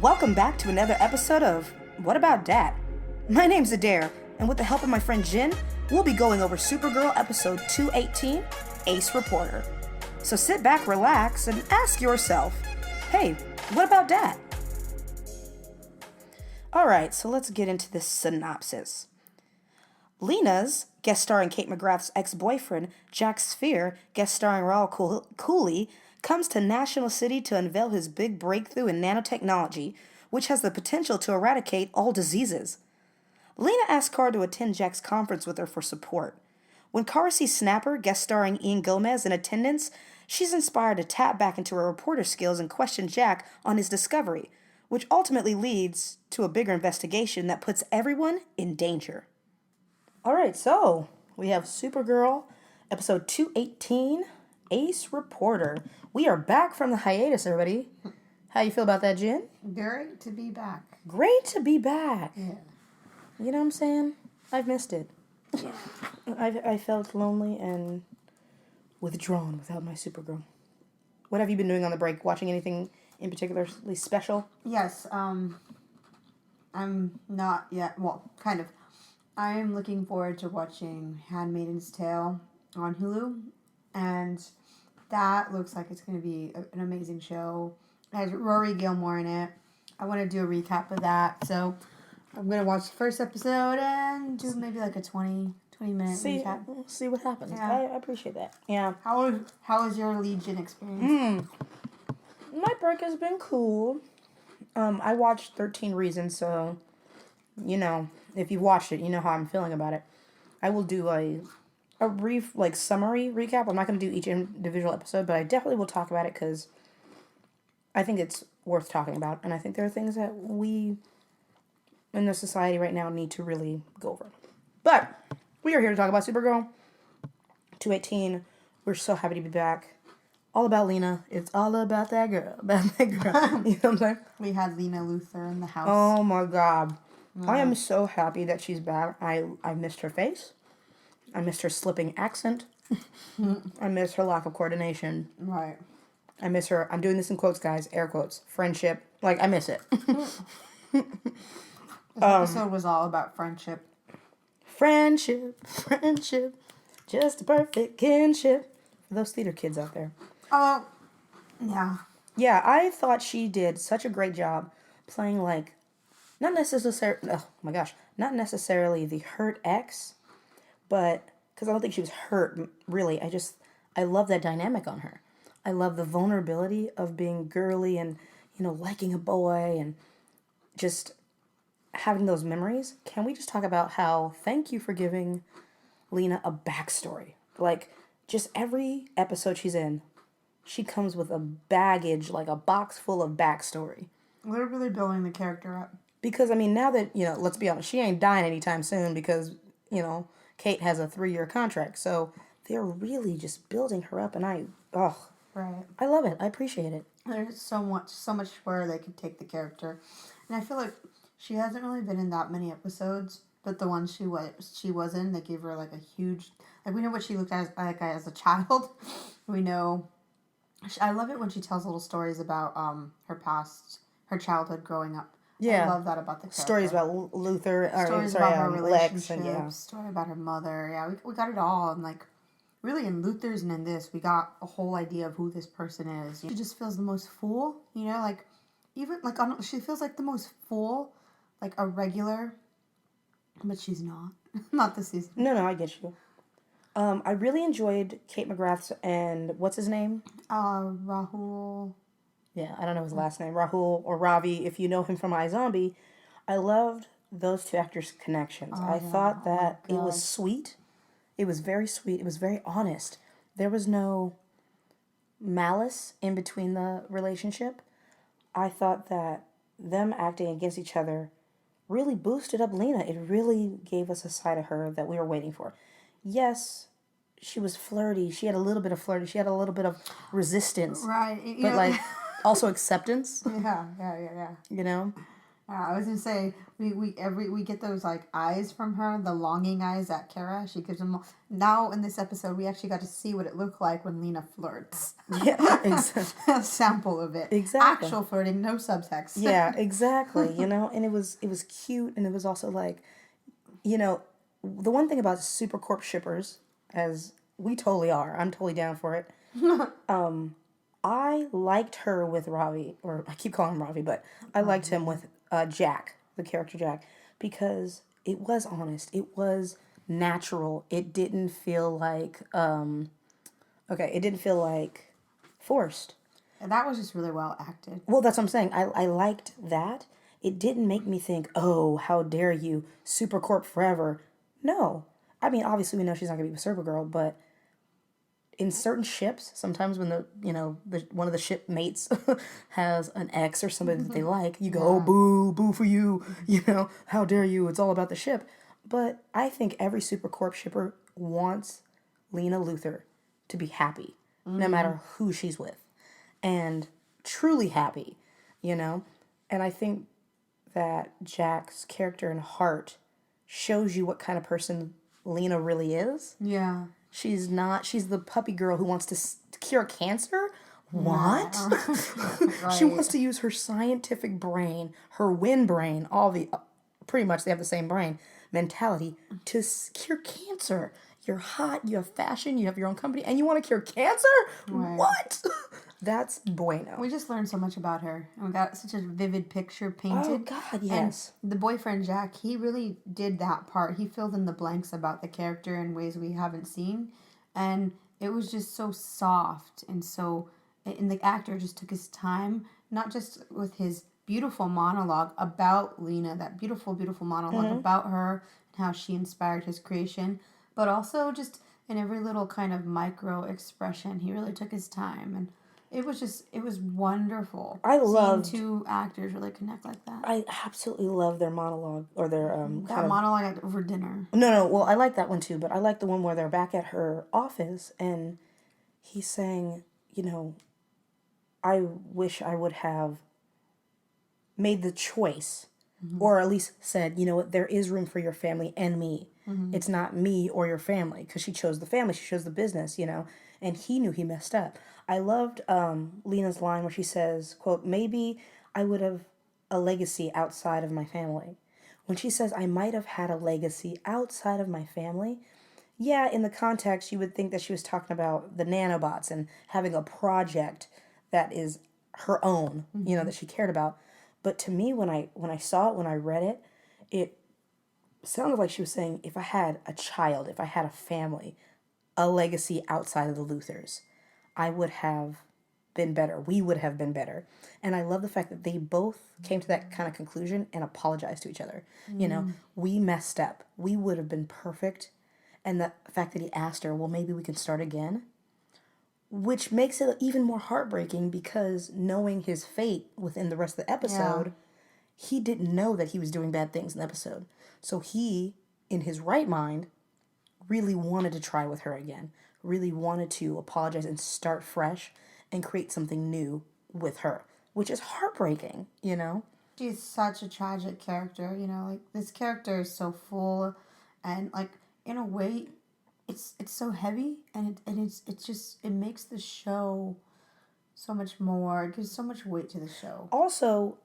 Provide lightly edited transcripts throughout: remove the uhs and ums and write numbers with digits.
Welcome back to another episode of What About Dat? My name's Adair, and with the help of my friend Jen, we'll be going over Supergirl episode 218, Ace Reporter. So sit back, relax, and ask yourself, hey, what about Dat? Alright, so let's get into this synopsis. Lena's, guest starring Kate McGrath's ex-boyfriend, Jack Sphere, guest starring Raul Cooley, comes to National City to unveil his big breakthrough in nanotechnology, which has the potential to eradicate all diseases. Lena asks Kara to attend Jack's conference with her for support. When Kara sees Snapper, guest starring Ian Gomez, in attendance, she's inspired to tap back into her reporter skills and question Jack on his discovery, which ultimately leads to a bigger investigation that puts everyone in danger. Alright, so we have Supergirl, episode 218, Ace Reporter. We are back from the hiatus, everybody. How you feel about that, Jen? Great to be back. Great to be back. Yeah. You know what I'm saying? I've missed it. Yeah. I felt lonely and withdrawn without my Supergirl. What have you been doing on the break? Watching anything in particularly special? Yes, I'm not yet, well, kind of. I'm looking forward to watching Handmaid's Tale on Hulu, and that looks like it's going to be an amazing show. It has Rory Gilmore in it. I want to do a recap of that, so I'm going to watch the first episode and do maybe like a 20-minute recap. See what happens. Yeah. I appreciate that. Yeah. How was your Legion experience? My break has been cool. I watched 13 Reasons, so, you know, if you've watched it, you know how I'm feeling about it. I will do a brief, summary recap. I'm not going to do each individual episode, but I definitely will talk about it because I think it's worth talking about. And I think there are things that we in the society right now need to really go over. But we are here to talk about Supergirl 218. We're so happy to be back. All about Lena. It's all about that girl. About that girl. You know what I'm saying? We had Lena Luthor in the house. Oh my God. I am so happy that she's back. I missed her face. I missed her slipping accent. I missed her lack of coordination. Right. I miss her. I'm doing this in quotes, guys. Air quotes. Friendship. I miss it. This episode was all about friendship. Friendship. Just a perfect kinship. For those theater kids out there. Oh, yeah. Yeah, I thought she did such a great job playing, not necessarily the hurt ex, but, because I don't think she was hurt, really. I love that dynamic on her. I love the vulnerability of being girly and, liking a boy and just having those memories. Can we just talk about how, thank you for giving Lena a backstory. Just every episode she's in, she comes with a baggage, a box full of backstory. We're really building the character up. Because, now that, let's be honest, she ain't dying anytime soon because, Kate has a 3-year contract. So they're really just building her up, and Right. I love it. I appreciate it. There's so much where they could take the character. And I feel like she hasn't really been in that many episodes, but the ones she was in, they gave her, a huge... we know what she looked at as a child. We know... I love it when she tells little stories about her past, her childhood growing up. Yeah. I love that about the character. Stories about Luther. Stories about her relationships. Lex, and Story about her mother. Yeah, we got it all. And, really in Luther's and in this, we got a whole idea of who this person is. She just feels the most full, she feels like the most full, a regular, but she's not. Not this season. No, I get you. I really enjoyed Kate McGrath's and what's his name? Rahul. Yeah, I don't know his last name. Rahul or Ravi, if you know him from iZombie. I loved those two actors' connections. I thought that it was sweet. It was very sweet. It was very honest. There was no malice in between the relationship. I thought that them acting against each other really boosted up Lena. It really gave us a side of her that we were waiting for. Yes, she was flirty. She had a little bit of flirty. She had a little bit of resistance. Right. But also acceptance. Yeah. You know? I was gonna say we get those like eyes from her, the longing eyes at Kara. She gives them. Now in this episode, we actually got to see what it looked like when Lena flirts. Yeah, exactly. A sample of it. Exactly. Actual flirting, no subtext. Yeah, exactly. And it was cute, and it was also like, the one thing about Supercorp shippers, as we totally are, I'm totally down for it. I liked her with Ravi, or I keep calling him Ravi, but I liked him with Jack, the character Jack, because it was honest. It was natural. It didn't feel like, it didn't feel like forced. And that was just really well acted. Well, that's what I'm saying. I liked that. It didn't make me think, oh, how dare you, Supercorp forever. No. I mean, obviously we know she's not going to be with Supergirl, but in certain ships, sometimes when one of the shipmates has an ex or somebody that they like, you go, oh, boo, boo for you, how dare you, it's all about the ship. But I think every Supercorp shipper wants Lena Luthor to be happy, no matter who she's with, and truly happy, And I think that Jack's character and heart shows you what kind of person Lena really is. Yeah. She's the puppy girl who wants to cure cancer. What? Right. She wants to use her scientific brain, her win brain, pretty much they have the same brain mentality to cure cancer. You're hot, you have fashion, you have your own company, and you want to cure cancer? Right. What? That's bueno. We just learned so much about her. And we got such a vivid picture painted. Oh, God, yes. And the boyfriend, Jack, he really did that part. He filled in the blanks about the character in ways we haven't seen. And it was just so soft. And the actor just took his time, not just with his beautiful monologue about Lena, that beautiful, beautiful monologue about her and how she inspired his creation, but also just in every little kind of micro expression. He really took his time. And it was wonderful. I loved seeing two actors really connect like that. I absolutely love their monologue or their monologue over dinner. No. Well, I like that one too, but I like the one where they're back at her office and he's saying, I wish I would have made the choice, or at least said, there is room for your family and me. It's not me or your family, because she chose the family, she chose the business, and he knew he messed up. I loved Lena's line where she says, quote, maybe I would have a legacy outside of my family. When she says, I might have had a legacy outside of my family, yeah, in the context, you would think that she was talking about the nanobots and having a project that is her own, that she cared about. But to me, when I saw it, when I read it, it sounded like she was saying, if I had a child, if I had a family, a legacy outside of the Luthors, I would have been better. We would have been better. And I love the fact that they both came to that kind of conclusion and apologized to each other. We messed up. We would have been perfect. And the fact that he asked her, well, maybe we can start again, which makes it even more heartbreaking because knowing his fate within the rest of the episode, he didn't know that he was doing bad things in the episode. So he, in his right mind, really wanted to try with her again, really wanted to apologize and start fresh and create something new with her, which is heartbreaking, She's such a tragic character, this character is so full and in a way it's so heavy and it makes the show so much more. It gives so much weight to the show. Also,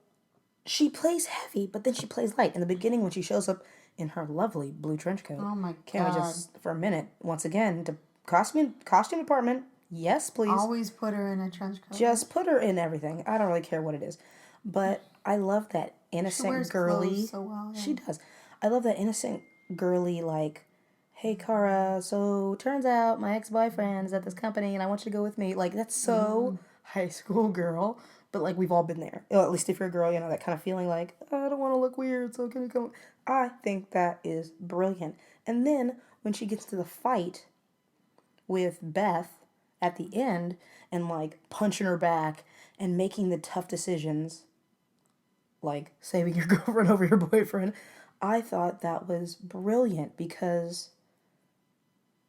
she plays heavy, but then she plays light. In the beginning, when she shows up in her lovely blue trench coat. Oh my God. Can we just, for a minute, once again, to costume department, yes, please. Always put her in a trench coat. Just put her in everything. I don't really care what it is. But I love that innocent, she wears girly. Clothes so well, yeah. She does. I love that innocent, girly, hey, Kara, so turns out my ex-boyfriend is at this company and I want you to go with me. That's so high school girl. But, we've all been there. At least if you're a girl, that kind of feeling I don't want to look weird, so can you come? I think that is brilliant. And then, when she gets to the fight with Beth at the end and, punching her back and making the tough decisions, saving your girlfriend over your boyfriend, I thought that was brilliant because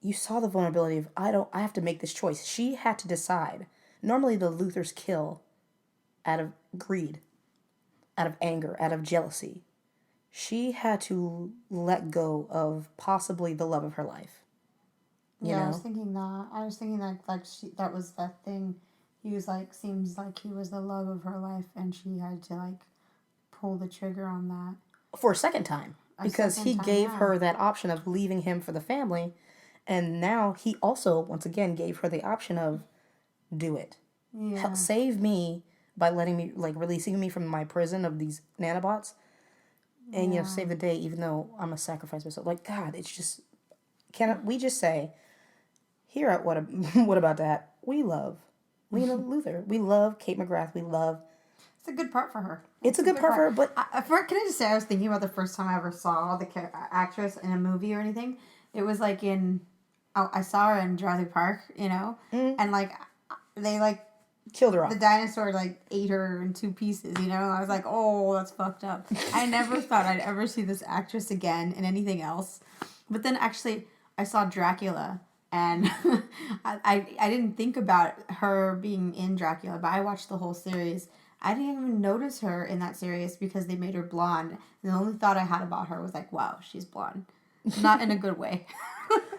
you saw the vulnerability of, I have to make this choice. She had to decide. Normally the Luthors kill out of greed. out of anger, out of jealousy. She had to let go of possibly the love of her life. You Yeah, know? I was thinking that. I was thinking that was that thing. He was like, seems like he was the love of her life, and she had to like pull the trigger on that. For a second time. Because he gave her that option of leaving him for the family. And now he also, once again, gave her the option of do it. Yeah. Save me by letting me, like, releasing me from my prison of these nanobots. And, you know, save the day, even though I'm a sacrifice myself. Like, God, it's just, we just say, here at What About That, we love Lena Luthor. We love Kate McGrath. We love... It's a good part for her. It's a good part for her, but... Can I just say, I was thinking about the first time I ever saw the actress in a movie or anything. It was like in... I saw her in Jurassic Park, you know? And, like, they, like... Killed her off. The dinosaur, like, ate her in 2 pieces, you know? I was like, oh, that's fucked up. I never thought I'd ever see this actress again in anything else. But then, actually, I saw Dracula, and I didn't think about her being in Dracula, but I watched the whole series. I didn't even notice her in that series because they made her blonde. And the only thought I had about her was like, wow, she's blonde. Not in a good way.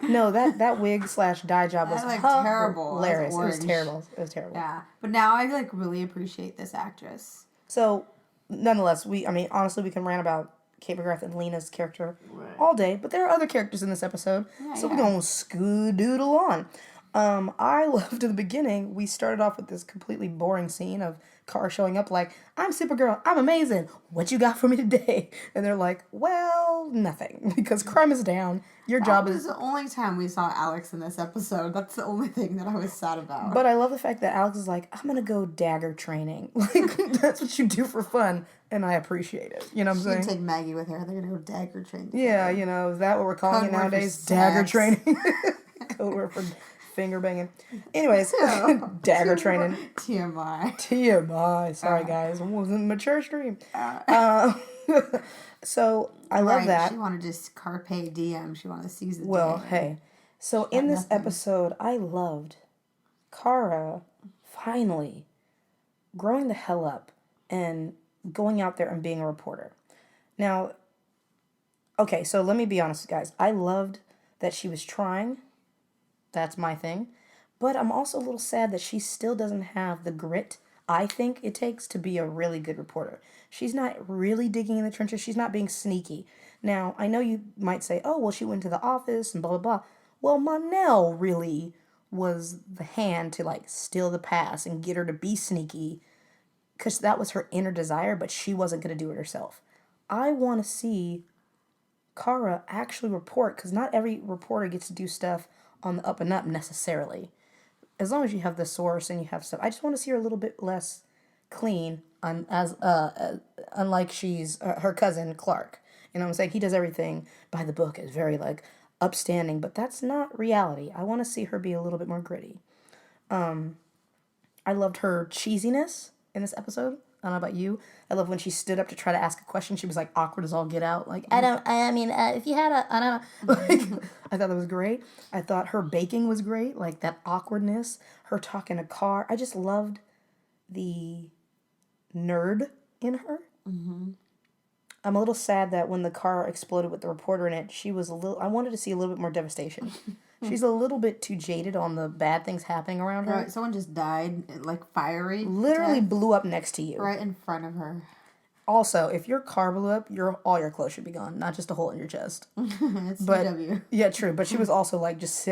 No, that wig / dye job was like terrible. Hilarious. It was terrible. It was terrible. Yeah. But now I like really appreciate this actress. So, nonetheless, honestly, we can rant about Kate McGrath and Lena's character all day, but there are other characters in this episode, so we're going to skedaddle on. I loved in the beginning, we started off with this completely boring scene of Kara showing up like, I'm Supergirl, I'm amazing, what you got for me today? And they're like, well, nothing, because crime is down, your job is... That was the only time we saw Alex in this episode. That's the only thing that I was sad about. But I love the fact that Alex is like, I'm going to go dagger training. Like, that's what you do for fun, and I appreciate it. You know what I'm saying? She'd take Maggie with her, they're going to go dagger training together. Yeah, you know, is that what we're calling it nowadays? Dagger training. Code word for finger banging. Anyways, dagger training. TMI. Sorry, guys. It wasn't a mature stream. So, I love that. She wanted to carpe diem. She wanted to seize the day. Well, hey. So, in this episode, I loved Kara finally growing the hell up and going out there and being a reporter. Now, okay, so let me be honest, guys. I loved that she was trying. That's my thing. But I'm also a little sad that she still doesn't have the grit I think it takes to be a really good reporter. She's not really digging in the trenches. She's not being sneaky. Now, I know you might say, oh, well, she went to the office and blah, blah, blah. Well, Monel really was the hand to, like, steal the pass and get her to be sneaky because that was her inner desire, but she wasn't going to do it herself. I want to see Kara actually report because not every reporter gets to do stuff on the up and up necessarily. As long as you have the source and you have stuff, I just want to see her a little bit less clean, unlike she's her cousin Clark. You know what I'm saying? He does everything by the book. Is very like upstanding, but that's not reality. I want to see her be a little bit more gritty. I loved her cheesiness in this episode. I don't know about you. I love when she stood up to try to ask a question. She was like awkward as all get out. Like, if you had I don't know. Like, I thought that was great. I thought her baking was great. Like that awkwardness, her talking a car. I just loved the nerd in her. Mm-hmm. I'm a little sad that when the car exploded with the reporter in it, I wanted to see a little bit more devastation. She's a little bit too jaded on the bad things happening around her. Right, someone just died, like fiery. Literally blew up next to you. Right in front of her. Also, if your car blew up, all your clothes should be gone, not just a hole in your chest. It's but, CW. Yeah, true. But she was also like just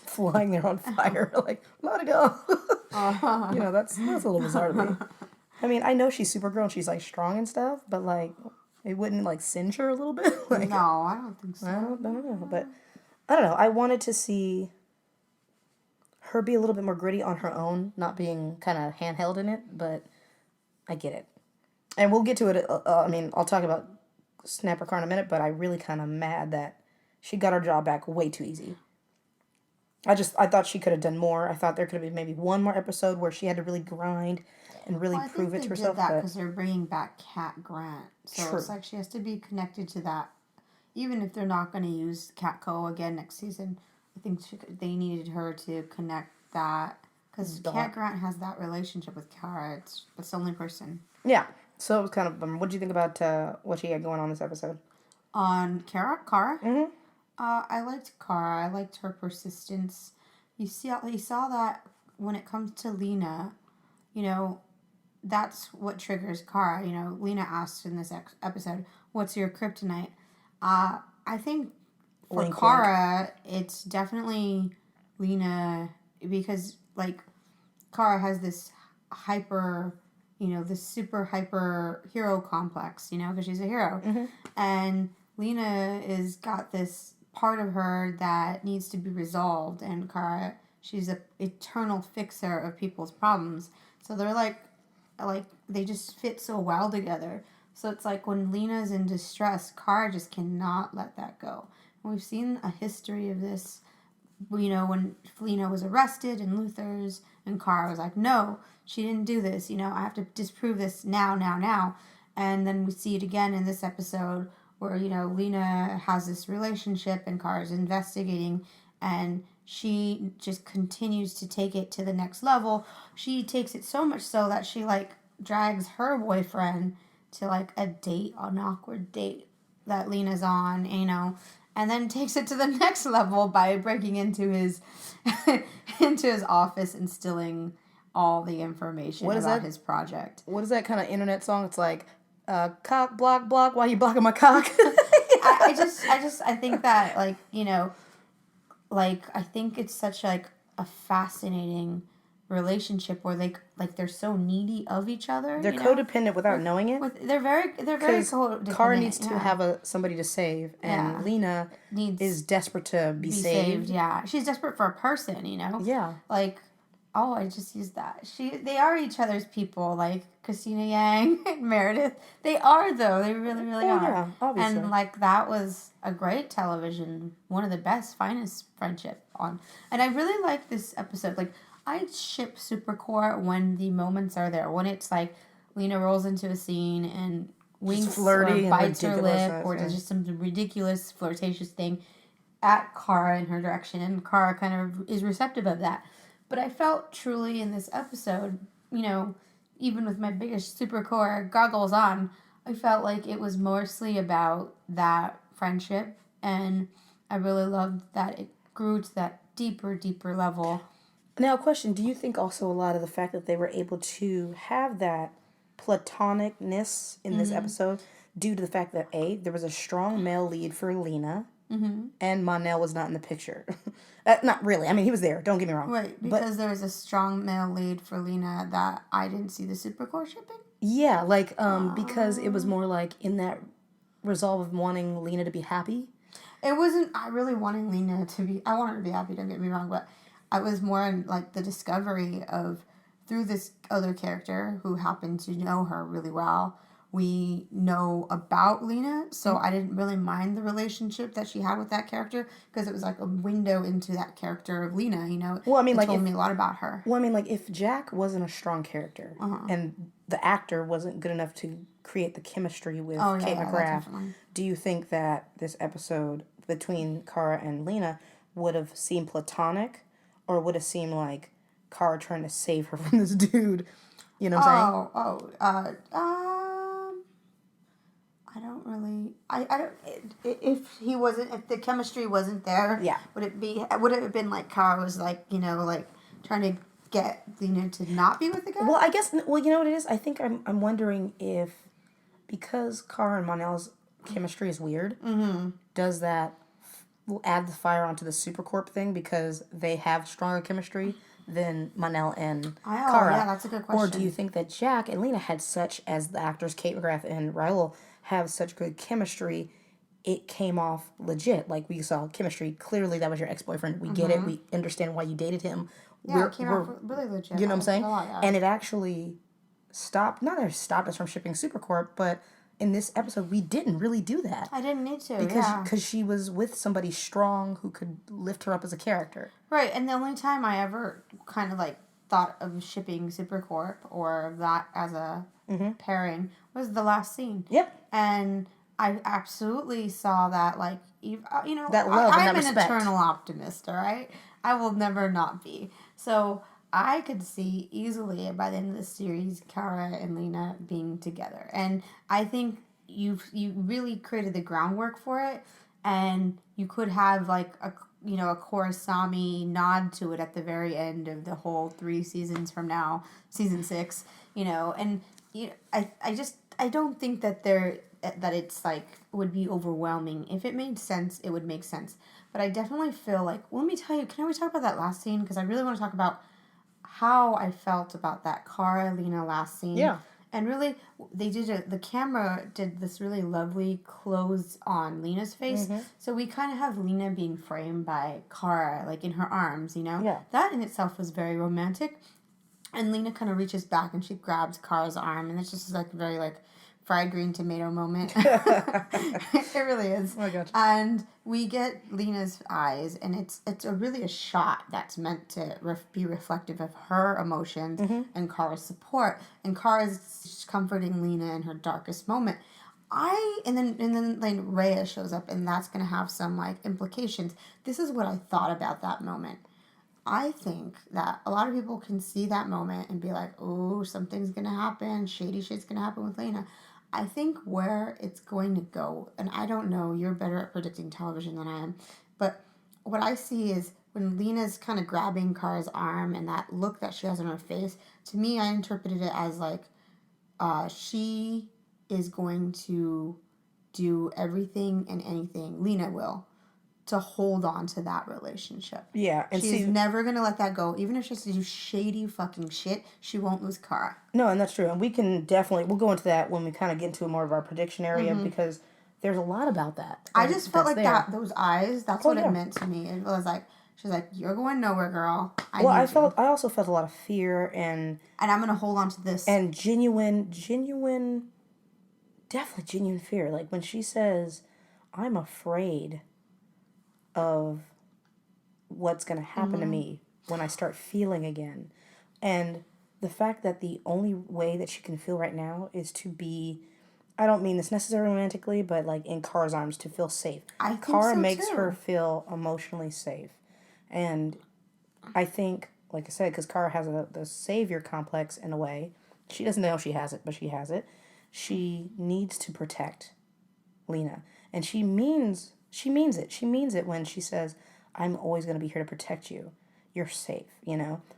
flying there on fire. Like, let it go. You know, that's a little bizarre to me. I mean, I know she's Supergirl and she's like strong and stuff, but like, it wouldn't like singe her a little bit. Like, no, I don't think so. I don't know, but I don't know. I wanted to see her be a little bit more gritty on her own, not being kind of handheld in it, but I get it. And we'll get to it. I'll talk about Snapper Car in a minute, but I really kind of mad that she got her job back way too easy. I thought she could have done more. I thought there could have been maybe one more episode where she had to really grind and really prove it to herself. I think they did that because they're bringing back Cat Grant. So true. It's like she has to be connected to that. Even if they're not going to use Catco again next season, I think they needed her to connect that. Because Cat Grant has that relationship with Kara. It's the only person. Yeah. So it was kind of, what did you think about what she had going on this episode? On Kara? Mm-hmm. I liked Kara. I liked her persistence. You saw that when it comes to Lena, you know, that's what triggers Kara. You know, Lena asked in this episode, "What's your kryptonite?" I think for Wink, Kara, it's definitely Lena because like Kara has this hyper, this super hyper hero complex, because she's a hero, Mm-hmm. and Lena is got this part of her that needs to be resolved, and Kara, she's a eternal fixer of people's problems. So they're like they just fit so well together. So it's like when Lena's in distress, Kara just cannot let that go. And we've seen a history of this, when Lena was arrested in Luther's, and Kara was like, no, she didn't do this. I have to disprove this now. And then we see it again in this episode where, Lena has this relationship and Kara's investigating, and she just continues to take it to the next level. She takes it so much so that she, drags her boyfriend to, an awkward date that Lena's on, and then takes it to the next level by breaking into his office and stealing all the information about his project. What is that kind of internet song? It's like, cock, block, why you blocking my cock? I think that, I think it's such, a fascinating relationship where they're so needy of each other. They're codependent without knowing it. They're very codependent. Kara needs to have somebody to save, and Lena is desperate to be saved. Yeah, she's desperate for a person. Yeah. I just used that. They are each other's people, like Christina Yang and Meredith. They are, though. They really, really are. Yeah, obviously. And that was a great television, one of the best, finest friendship on. And I really like this episode. I ship Supercore when the moments are there. When it's Lena rolls into a scene and winks or bites her lip or does just some ridiculous flirtatious thing at Kara in her direction, and Kara kind of is receptive of that. But I felt truly in this episode, even with my biggest Supercore goggles on, I felt like it was mostly about that friendship, and I really loved that it grew to that deeper level. Now, question, do you think also a lot of the fact that they were able to have that platonicness in this episode due to the fact that, A, there was a strong male lead for Lena, and Monel was not in the picture? Not really. I mean, he was there. Don't get me wrong. Right, because there was a strong male lead for Lena that I didn't see the Supercore shipping? Yeah, because it was more in that resolve of wanting Lena to be happy. It wasn't, I really wanted Lena to be, I wanted her to be happy, don't get me wrong, but I was more in, the discovery of, through this other character who happened to know her really well, we know about Lena, so I didn't really mind the relationship that she had with that character, because it was a window into that character of Lena, Well, I mean, it told me a lot about her. Well, I mean, if Jack wasn't a strong character, and the actor wasn't good enough to create the chemistry with Kate McGrath, do you think that this episode between Kara and Lena would have seemed platonic, or would have seemed like Kara trying to save her from this dude? You know what I'm saying? I don't really. I don't. If the chemistry wasn't there, would it have been Kara was trying to get Lena to not be with the guy? Well, I guess. Well, you know what it is. I think I'm wondering if, because Kara and Monel's chemistry is weird, does that add the fire onto the Supercorp thing because they have stronger chemistry than Monel and Kara? Yeah, that's a good question. Or do you think that Jack and Lena had such, as the actors Kate McGrath and Raul have such good chemistry, it came off legit? We saw chemistry. Clearly, that was your ex-boyfriend. We get it. We understand why you dated him. Yeah, it came off really legit. You know what I'm saying? And it actually stopped us from shipping Supercorp, but in this episode, we didn't really do that. I didn't need to, because she was with somebody strong who could lift her up as a character. Right, and the only time I ever kind of thought of shipping Supercorp or that as a pairing was the last scene. Yep. And I absolutely saw that, that love and that respect. I'm an eternal optimist, all right? I will never not be. So I could see easily by the end of the series, Kara and Lena being together. And I think you really created the groundwork for it. And you could have like a Korasami nod to it at the very end of the whole 3 seasons from now, season 6, and I don't think that that it's like would be overwhelming. If it made sense, it would make sense. But I definitely feel like, let me tell you, can we talk about that last scene? Because I really want to talk about how I felt about that Kara Lena last scene. Yeah. And really, the camera did this really lovely close on Lena's face. Mm-hmm. So we kind of have Lena being framed by Kara, like in her arms, Yeah. That in itself was very romantic. And Lena kind of reaches back and she grabs Kara's arm. And it's just like very like fried green tomato moment. It really is. Oh my gosh. And we get Lena's eyes, and it's really a shot that's meant to be reflective of her emotions and Kara's support. And Kara's comforting Lena in her darkest moment. And then like Rhea shows up, and that's gonna have some like implications. This is what I thought about that moment. I think that a lot of people can see that moment and be like, oh, something's going to happen. Shady shit's going to happen with Lena. I think where it's going to go, and I don't know, you're better at predicting television than I am, but what I see is when Lena's kind of grabbing Kara's arm and that look that she has on her face, to me, I interpreted it as like she is going to do everything and anything, Lena will, to hold on to that relationship. Yeah. And she's never going to let that go. Even if she has to do shady fucking shit, she won't lose Kara. No, and that's true. And we'll go into that when we kind of get into more of our prediction area, because there's a lot about that. I just felt like those eyes, that's what it meant to me. It was like, she's like, you're going nowhere, girl. I also felt a lot of fear and I'm going to hold on to this. And genuine, definitely genuine fear. Like when she says, I'm afraid of what's going to happen to me when I start feeling again. And the fact that the only way that she can feel right now is to be, I don't mean this necessarily romantically, but like in Kara's arms, to feel safe. Kara makes her feel emotionally safe. And I think, like I said, because Kara has the savior complex in a way. She doesn't know she has it, but she has it. She needs to protect Lena. And she means it. She means it when she says, I'm always going to be here to protect you. You're safe,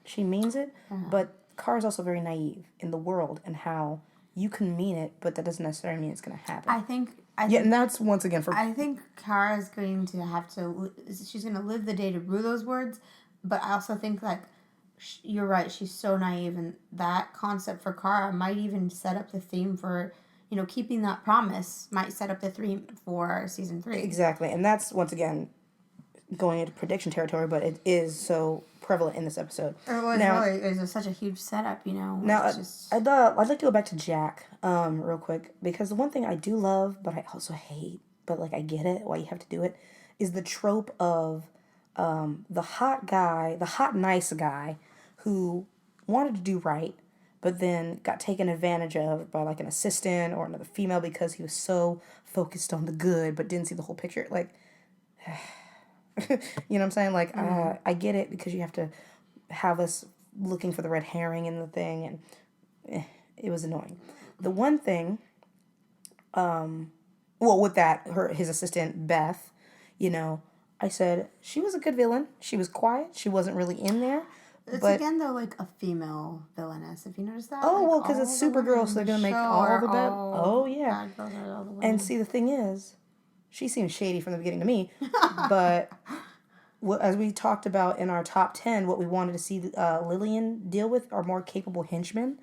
She means it, but Kara's also very naive in the world and how you can mean it, but that doesn't necessarily mean it's going to happen. I think, and that's once again I think Kara's going to have to, she's going to live the day to rue those words, but I also think like, you're right, she's so naive, and that concept for Kara might even set up the theme for, keeping that promise might set up the theme for season 3. Exactly, and that's, once again, going into prediction territory, but it is so prevalent in this episode. It was such a huge setup, Now, I'd like to go back to Jack real quick, because the one thing I do love, but I also hate, but like I get it, why you have to do it, is the trope of the hot nice guy who wanted to do right, but then got taken advantage of by like an assistant or another female because he was so focused on the good but didn't see the whole picture. Like, you know what I'm saying? Like, I get it, because you have to have us looking for the red herring in the thing, and it was annoying. The one thing, with that, his assistant, Beth, I said, she was a good villain. She was quiet. She wasn't really in there. It's again, though, like a female villainess. If you notice that. Oh, well, because it's Supergirl, so they're going to make all the bad. Oh, yeah. And see, the thing is, she seemed shady from the beginning to me. But as we talked about in our top 10, what we wanted to see Lillian deal with are more capable henchmen.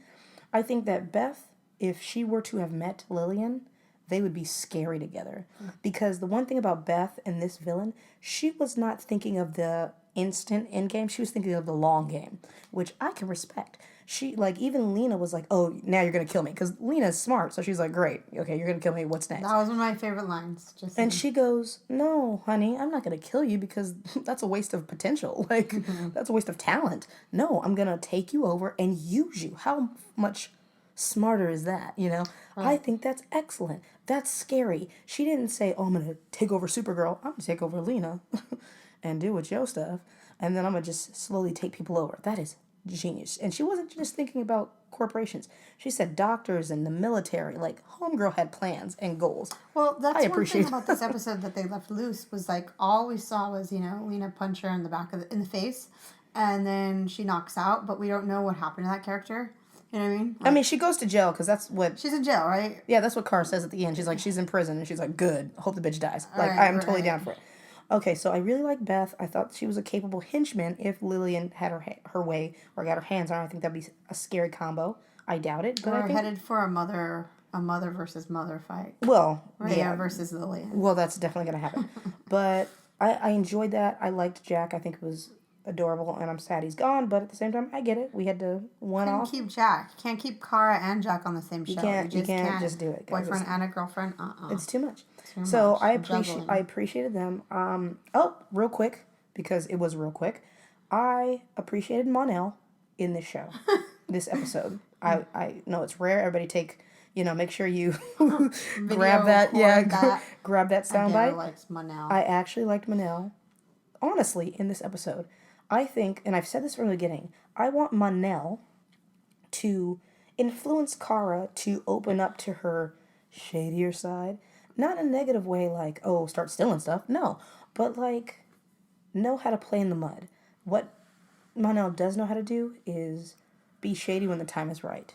I think that Beth, if she were to have met Lillian, they would be scary together. Because the one thing about Beth and this villain, she was not thinking of the instant end game. She was thinking of the long game, which I can respect. She, like, even Lena was like, oh, now you're going to kill me. Because Lena's smart, so she's like, great. Okay, you're going to kill me. What's next? That was one of my favorite lines. And she goes, no, honey, I'm not going to kill you because that's a waste of potential. Like, that's a waste of talent. No, I'm going to take you over and use you. How much smarter is that, Right. I think that's excellent. That's scary. She didn't say, oh, I'm going to take over Supergirl. I'm going to take over Lena and do with your stuff. And then I'm going to just slowly take people over. That is genius. And she wasn't just thinking about corporations. She said doctors and the military. Like, homegirl had plans and goals. Well, that's I one appreciate thing about this episode that they left loose was like all we saw was, Lena punch her in the back of in the face, and then she knocks out, but we don't know what happened to that character. You know what I mean? I mean, she goes to jail because that's what... She's in jail, right? Yeah, that's what Kara says at the end. She's like, she's in prison, and she's like, good. Hope the bitch dies. Like, I'm totally down for it. Okay, so I really like Beth. I thought she was a capable henchman if Lillian had her way or got her hands on her. I think that'd be a scary combo. I doubt it, but We're I think... headed for a mother versus mother fight. Well, Rhea versus Lillian. Well, that's definitely going to happen. But I enjoyed that. I liked Jack. I think it was adorable, and I'm sad he's gone, but at the same time, I get it. We had to one-off. Can't keep Jack. You can't keep Kara and Jack on the same show. You can't just do it, guys. Boyfriend and a girlfriend? It's too much. So I appreciated them. Real quick, because it was real quick, I appreciated Monel in this show, this episode. I know it's rare. Everybody take, make sure you grab that. Yeah, grab that soundbite. I actually liked Monel. Honestly, in this episode, I think, and I've said this from the beginning, I want Monel to influence Kara to open up to her shadier side. Not in a negative way like, oh, start stealing stuff. No. But like, know how to play in the mud. What Monel does know how to do is be shady when the time is right.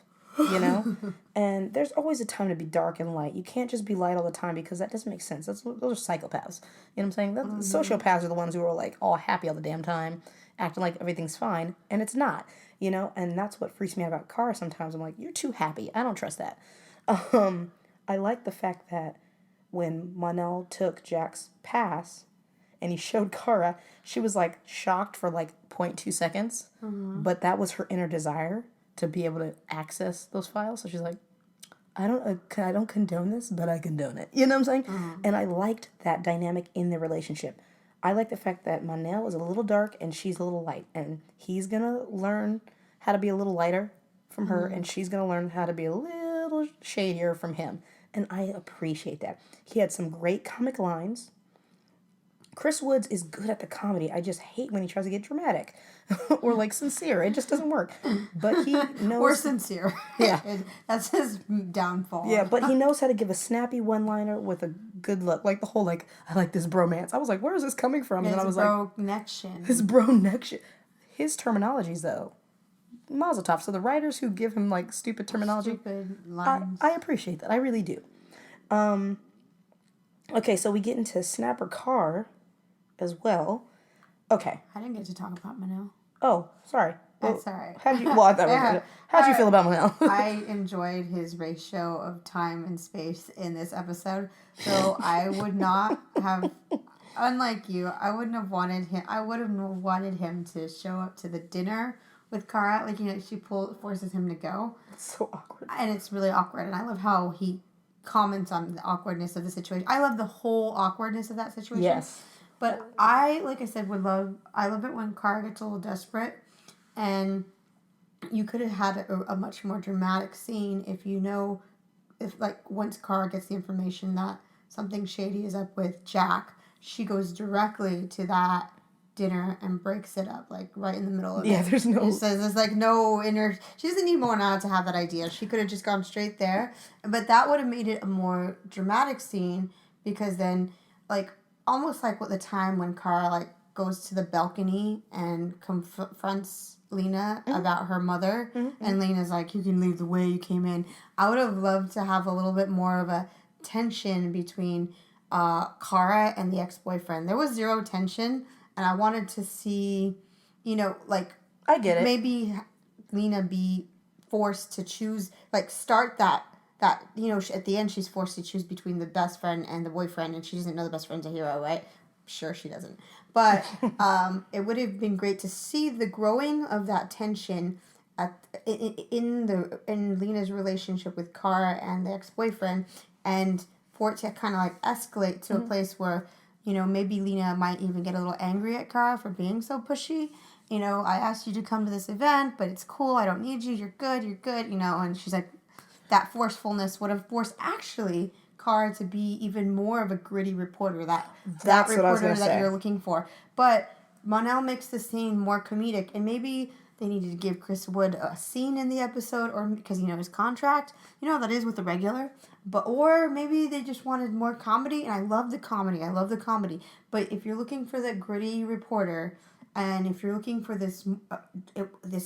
And there's always a time to be dark and light. You can't just be light all the time because that doesn't make sense. Those are psychopaths. You know what I'm saying? Sociopaths are the ones who are like all happy all the damn time, acting like everything's fine, and it's not. And that's what freaks me out about Kara sometimes. I'm like, you're too happy. I don't trust that. I like the fact that when Monel took Jack's pass and he showed Kara, she was like shocked for like 0.2 seconds, but that was her inner desire to be able to access those files. So she's like, I don't condone this, but I condone it. You know what I'm saying? And I liked that dynamic in their relationship. I like the fact that Monel is a little dark and she's a little light, and he's gonna learn how to be a little lighter from her, and she's gonna learn how to be a little shadier from him. And I appreciate that. He had some great comic lines. Chris Woods is good at the comedy. I just hate when he tries to get dramatic or like sincere. It just doesn't work. But he knows... Or sincere. Yeah. That's his downfall. Yeah, but he knows how to give a snappy one-liner with a good look. Like the whole like, I like this bromance. I was like, where is this coming from? And then I was bro-nection. His bro-nection. His terminologies though. Mazel tov. So the writers who give him like stupid terminology. Stupid lines. I appreciate that. I really do. Okay, so we get into Snapper Carr as well. Okay. I didn't get to talk about Monel. Oh, sorry. That's all right. How'd you feel about Monel? I enjoyed his ratio of time and space in this episode. So I would not have, unlike you, I would have wanted him to show up to the dinner with Kara. Like, she forces him to go. It's so awkward. And it's really awkward. And I love how he comments on the awkwardness of the situation. I love the whole awkwardness of that situation. Yes. But I, like I said, I love it when Kara gets a little desperate, and you could have had a much more dramatic scene if once Kara gets the information that something shady is up with Jack, she goes directly to that dinner and breaks it up, like right in the middle of it. Yeah, there's no... It says there's like no inner... She doesn't need Mona to have that idea. She could have just gone straight there. But that would have made it a more dramatic scene, because then, like, almost like the time when Kara, like, goes to the balcony and confronts Lena about her mother, and Lena's like, you can leave the way you came in. I would have loved to have a little bit more of a tension between Kara and the ex-boyfriend. There was zero tension, and I wanted to see, I get it. Maybe Lena be forced to choose, like, start that, at the end she's forced to choose between the best friend and the boyfriend, and she doesn't know the best friend's a hero, right? Sure, she doesn't. But it would have been great to see the growing of that tension in Lena's relationship with Kara and the ex-boyfriend, and for it to kind of like escalate to a place where, maybe Lena might even get a little angry at Kara for being so pushy. I asked you to come to this event, but it's cool. I don't need you. You're good. And she's like, that forcefulness would have forced actually Kara to be even more of a gritty reporter, that reporter that you're looking for. But Monel makes the scene more comedic, and maybe they needed to give Chris Wood a scene in the episode, or because his contract, that is with the regular, or maybe they just wanted more comedy. And I love the comedy. But if you're looking for the gritty reporter, and if you're looking for this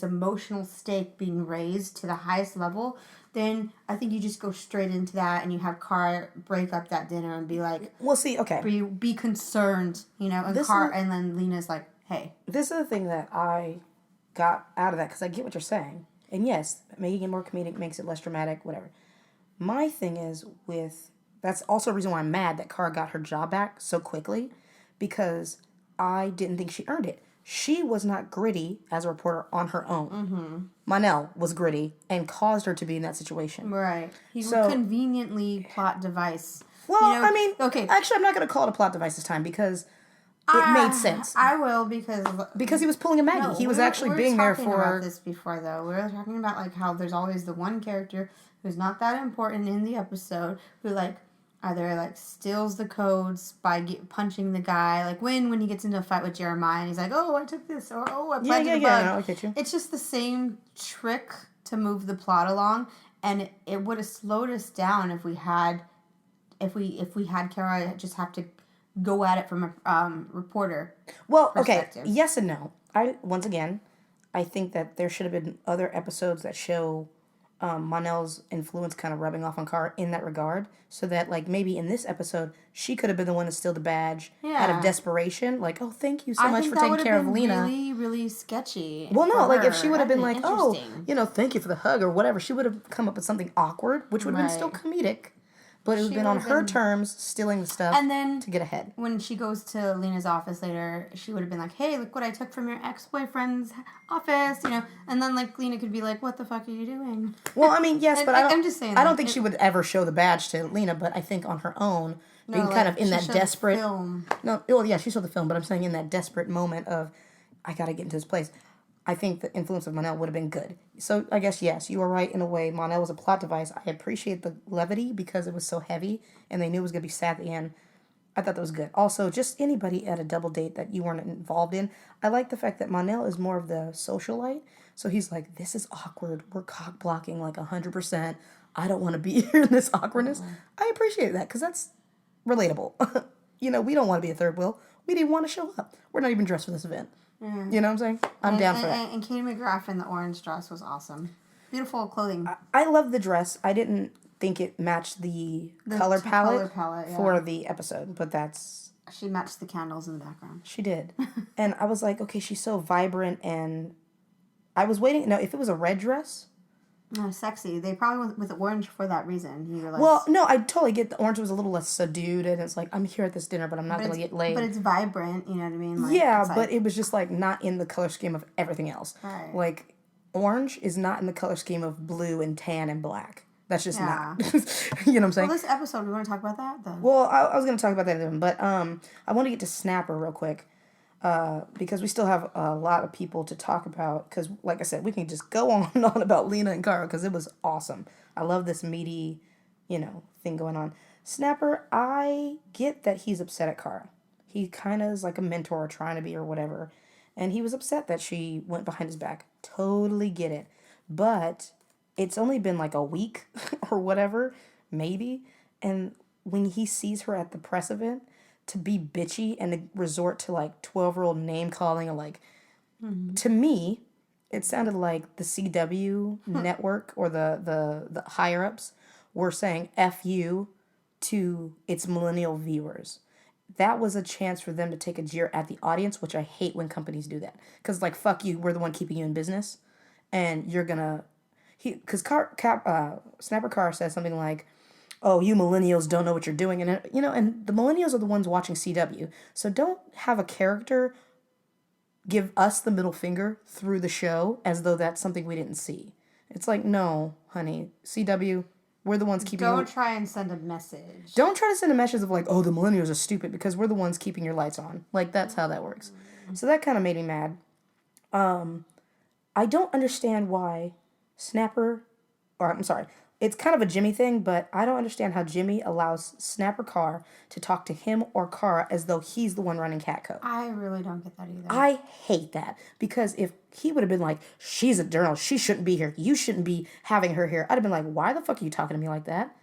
emotional stake being raised to the highest level, then I think you just go straight into that, and you have Kara break up that dinner and be like, "We'll see." Okay, be concerned, and and then Lena's like, "Hey." This is the thing that I got out of that, because I get what you're saying, and yes, making it more comedic makes it less dramatic, whatever. My thing is that's also a reason why I'm mad that Kara got her job back so quickly, because I didn't think she earned it. She was not gritty as a reporter on her own. Mm-hmm. Manel was gritty and caused her to be in that situation. Right. He was conveniently plot device. Well, okay. Actually, I'm not going to call it a plot device this time, because it made sense. I will, because he was pulling a Maggie. No, he was actually being there for. We were talking about this before, though. We were talking about how there's always the one character who's not that important in the episode who either steals the codes by punching the guy, when he gets into a fight with Jeremiah and he's like, oh, I took this, or oh, I planted a bug. No, I get you. It's just the same trick to move the plot along, and it would have slowed us down if we had Kara just have to go at it from a reporter. Well, perspective. Okay, yes and no. I think that there should have been other episodes that show Manel's influence kind of rubbing off on Kara in that regard, so that maybe in this episode she could have been the one to steal the badge out of desperation. Oh, thank you so much for taking care of Lena. Really, really sketchy. Well, no, if she would have been thank you for the hug or whatever, she would have come up with something awkward, which would have been still comedic. But it would have been on her terms, stealing the stuff, and then to get ahead. When she goes to Lena's office later, she would have been like, hey, look what I took from your ex-boyfriend's office, And then, Lena could be like, what the fuck are you doing? Well, yes, but I'm just saying. I don't think she would ever show the badge to Lena, but I think on her own, being kind of in that desperate... film. No, well, yeah, she saw the film, but I'm saying in that desperate moment of, I gotta get into this place, I think the influence of Manel would have been good. So I guess, yes, you were right in a way. Manel was a plot device. I appreciate the levity because it was so heavy and they knew it was going to be sad at the end. I thought that was good. Also, just anybody at a double date that you weren't involved in. I like the fact that Manel is more of the socialite. So he's like, this is awkward. We're cock blocking 100%. I don't want to be here in this awkwardness. Mm-hmm. I appreciate that because that's relatable. We don't want to be a third wheel. We didn't want to show up. We're not even dressed for this event. Mm. You know what I'm saying? I'm down for that. And Katie McGrath in the orange dress was awesome. Beautiful clothing. I love the dress. I didn't think it matched the color palette for the episode, but that's... She matched the candles in the background. She did. And I was like, okay, she's so vibrant, and I was waiting... No, if it was a red dress... No, sexy. They probably went with orange for that reason. Well, no, I totally get the orange was a little less subdued, and it's I'm here at this dinner, but I'm not going to get laid. But it's vibrant, you know what I mean? Yeah, but it was just not in the color scheme of everything else. Right. Orange is not in the color scheme of blue and tan and black. That's just not. You know what I'm saying? Well, this episode, we want to talk about that, though. Well, I was going to talk about that, but I want to get to Snapper real quick. Because we still have a lot of people to talk about. Because, like I said, we can just go on and on about Lena and Kara because it was awesome. I love this meaty, thing going on. Snapper, I get that he's upset at Kara. He kind of is like a mentor trying to be or whatever. And he was upset that she went behind his back. Totally get it. But it's only been a week or whatever, maybe. And when he sees her at the press event, to be bitchy and to resort to 12-year-old name calling mm-hmm. To me, it sounded like the CW network or the higher ups were saying F you to its millennial viewers. That was a chance for them to take a jeer at the audience, which I hate when companies do that. Because fuck you, we're the one keeping you in business, and you're gonna because Snapper Carr says something like, oh, you millennials don't know what you're doing. And, and the millennials are the ones watching CW. So don't have a character give us the middle finger through the show as though that's something we didn't see. It's no, honey, CW, we're the ones keeping Don't try and send a message. Don't try to send a message of oh, the millennials are stupid because we're the ones keeping your lights on. That's how that works. Mm-hmm. So that kind of made me mad. I don't understand why Snapper or I'm sorry, it's kind of a Jimmy thing, but I don't understand how Jimmy allows Snapper Carr to talk to him or Kara as though he's the one running Catco. I really don't get that either. I hate that, because if he would have been like, she's a journalist, she shouldn't be here, you shouldn't be having her here, I'd have been like, why the fuck are you talking to me like that?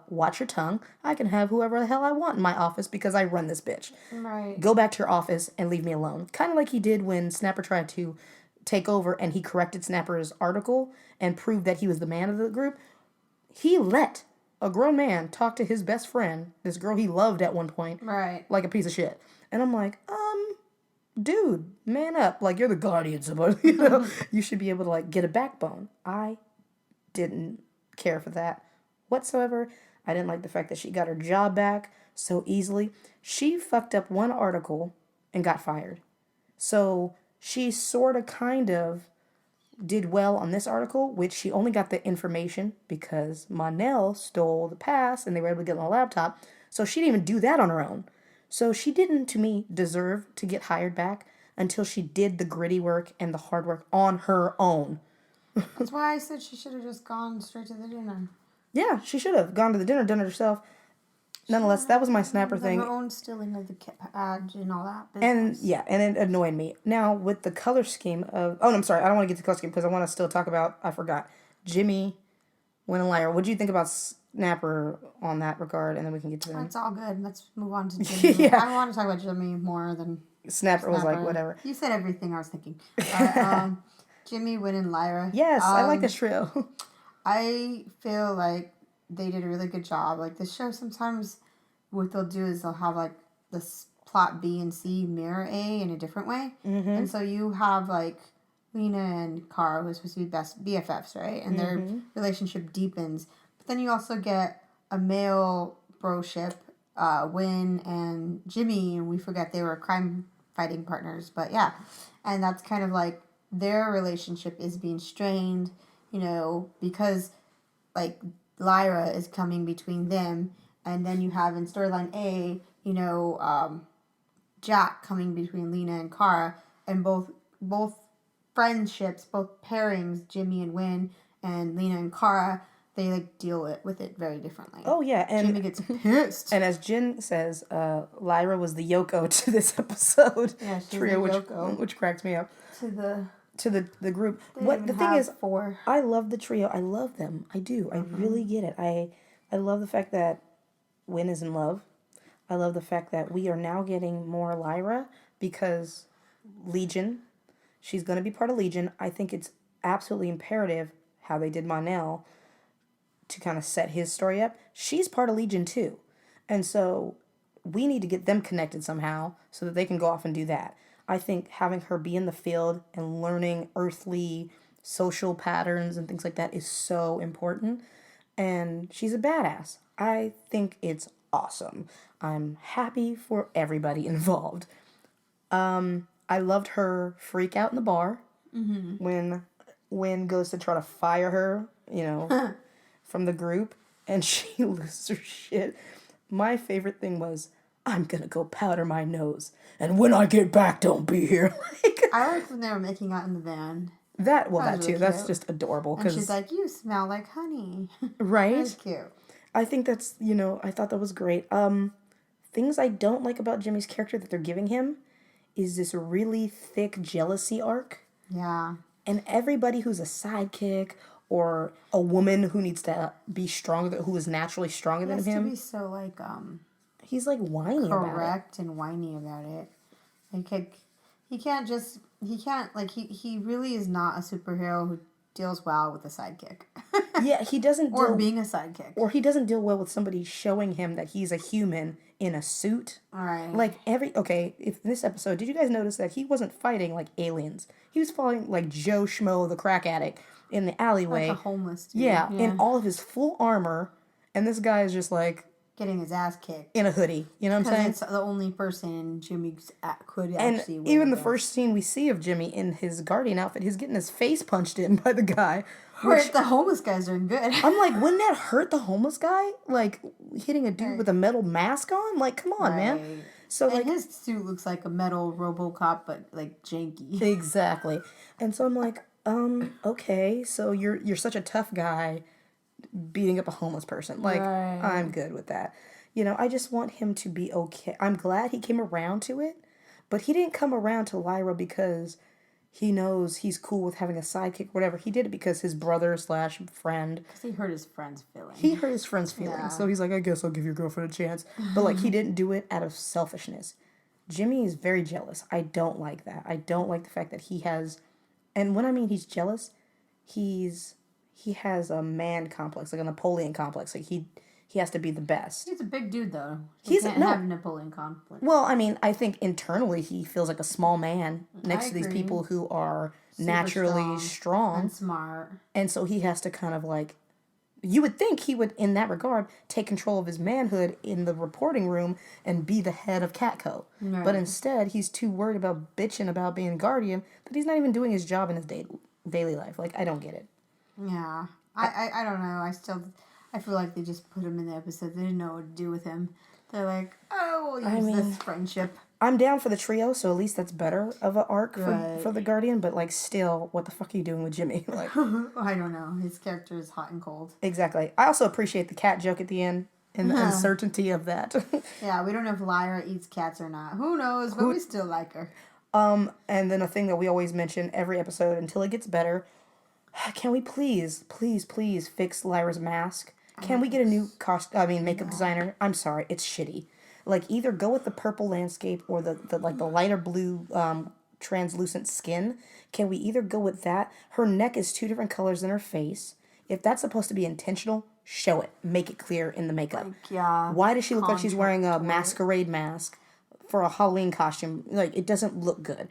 Watch your tongue. I can have whoever the hell I want in my office because I run this bitch. Right. Go back to your office and leave me alone. Kind of like he did when Snapper tried to take over and he corrected Snapper's article and proved that he was the man of the group. He let a grown man talk to his best friend, this girl he loved at one point, Right. like a piece of shit. And I'm like, dude, man up. Like, you're the guardian, somebody. You know, you should be able to, like, get a backbone. I didn't care for that whatsoever. I didn't like the fact that she got her job back so easily. She fucked up one article and got fired. So she sort of kind of did well on this article, which she only got the information because Monel stole the pass and they were able to get on a laptop. So she didn't even do that on her own. So she didn't, to me, deserve to get hired back until she did the gritty work and the hard work on her own. That's why I said she should have just gone straight to the dinner. Yeah, she should have gone to the dinner, done it herself. Nonetheless, that was my Snapper thing. Her own stealing of the badge and all that And business. yeah, and it annoyed me. Now, with the color scheme of... Oh, no, I'm sorry. I don't want to get to the color scheme because I want to still talk about... I forgot. Jimmy, Win and Lyra. What do you think about Snapper on that regard? And then we can get to them. That's all good. Let's move on to Jimmy. Yeah. I want to talk about Jimmy more than... Snapper was like, whatever. You said everything I was thinking. Jimmy, Win, and Lyra. Yes, I like this trio. I feel like they did a really good job. Like, this show, sometimes what they'll do is they'll have, like, this plot B and C mirror A in a different way. Mm-hmm. And so you have, like, Lena and Kara, who are supposed to be best BFFs, right? And their relationship deepens. But then you also get a male broship, Win and Jimmy, and we forget they were crime-fighting partners. But, yeah. And that's kind of, like, their relationship is being strained, you know, because, like, Lyra is coming between them, and then you have in storyline A, you know, Jack coming between Lena and Kara, and both friendships, both pairings, Jimmy and Win, and Lena and Kara, they, like, deal with it very differently. Oh, yeah. And Jimmy gets pissed. And as Jin says, Lyra was the Yoko to this episode. Yeah, she's trio, the Yoko. which cracks me up. To the group. what the thing is, 4. I love the trio. I love them. I do. I really get it. I love the fact that Win is in love. I love the fact that we are now getting more Lyra because Legion, she's going to be part of Legion. I think it's absolutely imperative how they did Monel to kind of set his story up. She's part of Legion too. And so we need to get them connected somehow so that they can go off and do that. I think having her be in the field and learning earthly social patterns and things like that is so important. And she's a badass. I think it's awesome. I'm happy for everybody involved. I loved her freak out in the bar when Win goes to try to fire her, you know, from the group, and she loses her shit. My favorite thing was, I'm gonna go powder my nose, and when I get back, don't be here. I liked when they were making out in the van. That too. Really That's cute. just adorable. And she's like, you smell like honey. Right? That's cute. I think that's, you know, I thought that was great. Things I don't like about Jimmy's character that they're giving him is this really thick jealousy arc. Yeah. And everybody who's a sidekick or a woman who needs to be stronger, who is naturally stronger than He has him, to be so, like, he's like whiny about it. correct and whiny about it. Like, he really is not a superhero who deals well with a sidekick. Yeah, he doesn't Or being a sidekick. Or he doesn't deal well with somebody showing him that he's a human in a suit. All right. Like if this episode, did you guys notice that he wasn't fighting like aliens? He was fighting like Joe Schmo, the crack addict, in the alleyway. Like a homeless dude. Yeah, in all of his full armor, and this guy is just like getting his ass kicked. in a hoodie. You know what I'm saying? It's the only person Jimmy could And actually win even the against. first scene we see of Jimmy in his Guardian outfit, he's getting his face punched in by the guy. Which the homeless guys are good. I'm like, wouldn't that hurt the homeless guy? Like, hitting a dude with a metal mask on? Like, come on, man. So, and like, his suit looks like a metal RoboCop, but, like, janky. exactly. And so I'm like, Okay, so you're such a tough guy beating up a homeless person. Like, Right. I'm good with that. I just want him to be okay. I'm glad he came around to it, but he didn't come around to Lyra because he knows he's cool with having a sidekick or whatever. He did it because his brother slash friend. Because he hurt his friend's feelings. He hurt his friend's feelings. Yeah. So he's like, I guess I'll give your girlfriend a chance. But, like, he didn't do it out of selfishness. Jimmy is very jealous. I don't like that. I don't like the fact that he has... And when I mean he's jealous, he has a man complex, like a Napoleon complex. Like, he has to be the best. He's a big dude, though. He can't have Napoleon complex. Well, I mean, I think internally he feels like a small man next to these agree. people who are Super naturally strong. And smart. And so he has to kind of like... You would think he would, in that regard, take control of his manhood in the reporting room and be the head of Catco. Right. But instead, he's too worried about bitching about being guardian that he's not even doing his job in his daily life. Like, I don't get it. Yeah. I don't know. I feel like they just put him in the episode. They didn't know what to do with him. They're like, oh, we'll use this friendship. I'm down for the trio, so at least that's better of an arc Right. for the Guardian, but, like, still, what the fuck are you doing with Jimmy? Like, I don't know. His character is hot and cold. exactly. I also appreciate the cat joke at the end and the uncertainty of that. Yeah, we don't know if Lyra eats cats or not. Who knows, but we still like her. And then a thing that we always mention every episode until it gets better, can we please fix Lyra's mask? Can we get a new makeup designer? I'm sorry, it's shitty. Like, either go with the purple landscape or the lighter blue translucent skin. Can we either go with that? Her neck is 2 different colors than her face. If that's supposed to be intentional, show it. Make it clear in the makeup. Why does she look like she's wearing a masquerade mask for a Halloween costume? Like, it doesn't look good.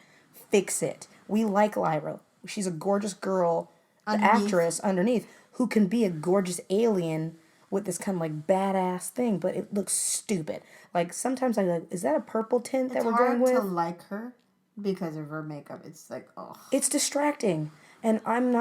Fix it. We like Lyra. She's a gorgeous girl, the actress underneath, who can be a gorgeous alien with this kind of like badass thing, but it looks stupid. Like, sometimes I'm like, is that a purple tint that we're going with? It's hard to like her because of her makeup. It's like, oh. It's distracting. And I'm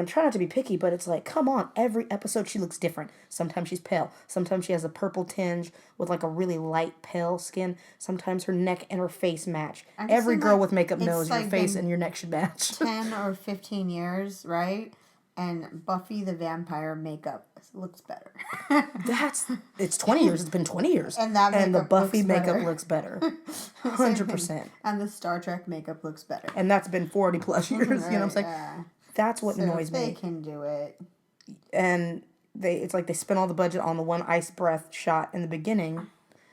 trying not to be picky, but it's like, come on, every episode she looks different. Sometimes she's pale. Sometimes she has a purple tinge with like a really light pale skin. Sometimes her neck and her face match. Every girl with makeup knows your face and your neck should match. 10 or 15 years, right? And Buffy the Vampire makeup looks better. It's 20 years. It's been 20 years. And the Buffy makeup looks better. 100%. And the Star Trek makeup looks better. And that's been 40 plus years. Right, you know what I'm saying? Yeah. That's what annoys me. They can do it. And it's like they spent all the budget on the one ice breath shot in the beginning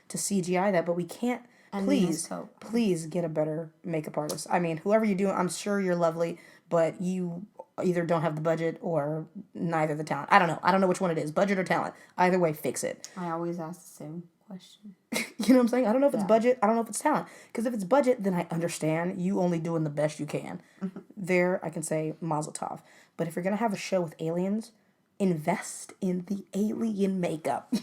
to CGI that, but we can't. Please get a better makeup artist. I mean, whoever you do, I'm sure you're lovely, but you either don't have the budget or neither the talent. I don't know which one it is, budget or talent. Either way, fix it. I always ask the same question. You know what I'm saying? I don't know if it's budget. I don't know if it's talent. Because if it's budget, then I understand you only doing the best you can. There, I can say mazel tov. But if you're going to have a show with aliens, invest in the alien makeup.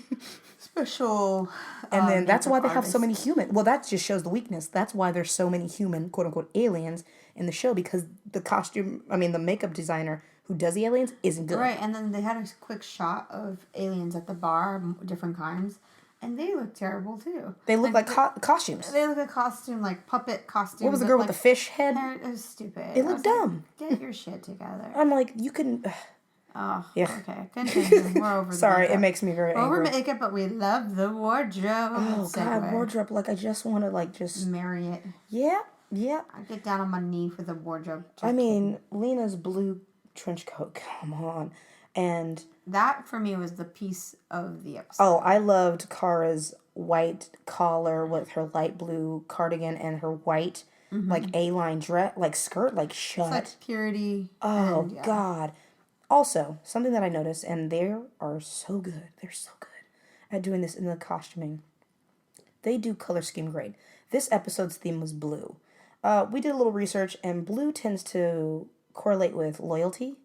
Special. And then that's why they have so many human. Well, that just shows the weakness. That's why there's so many human, quote unquote, aliens in the show, because the makeup designer who does the aliens isn't good. Right, and then they had a quick shot of aliens at the bar, different kinds, and they look terrible too. They look like costumes. They look like costume, like puppet costumes. What was the girl with the fish head? It was stupid. It looked dumb. Like, get your shit together. I'm like, you can... Oh, yeah. Okay. Continue. We're over Sorry, the it makes me very angry. Over makeup, but we love the wardrobe. Oh, God, wardrobe. Like, I just want to, like, just... marry it. Yeah. I get down on my knee for the wardrobe. Lena's blue trench coat. Come on. And... that, for me, was the piece of the episode. Oh, I loved Kara's white collar with her light blue cardigan and her white, like, A-line dress, like, skirt, like, shut. It's like purity. Oh, God. Also, something that I noticed, and they are so good. They're so good at doing this in the costuming. They do color scheme great. This episode's theme was blue. We did a little research, and blue tends to correlate with loyalty.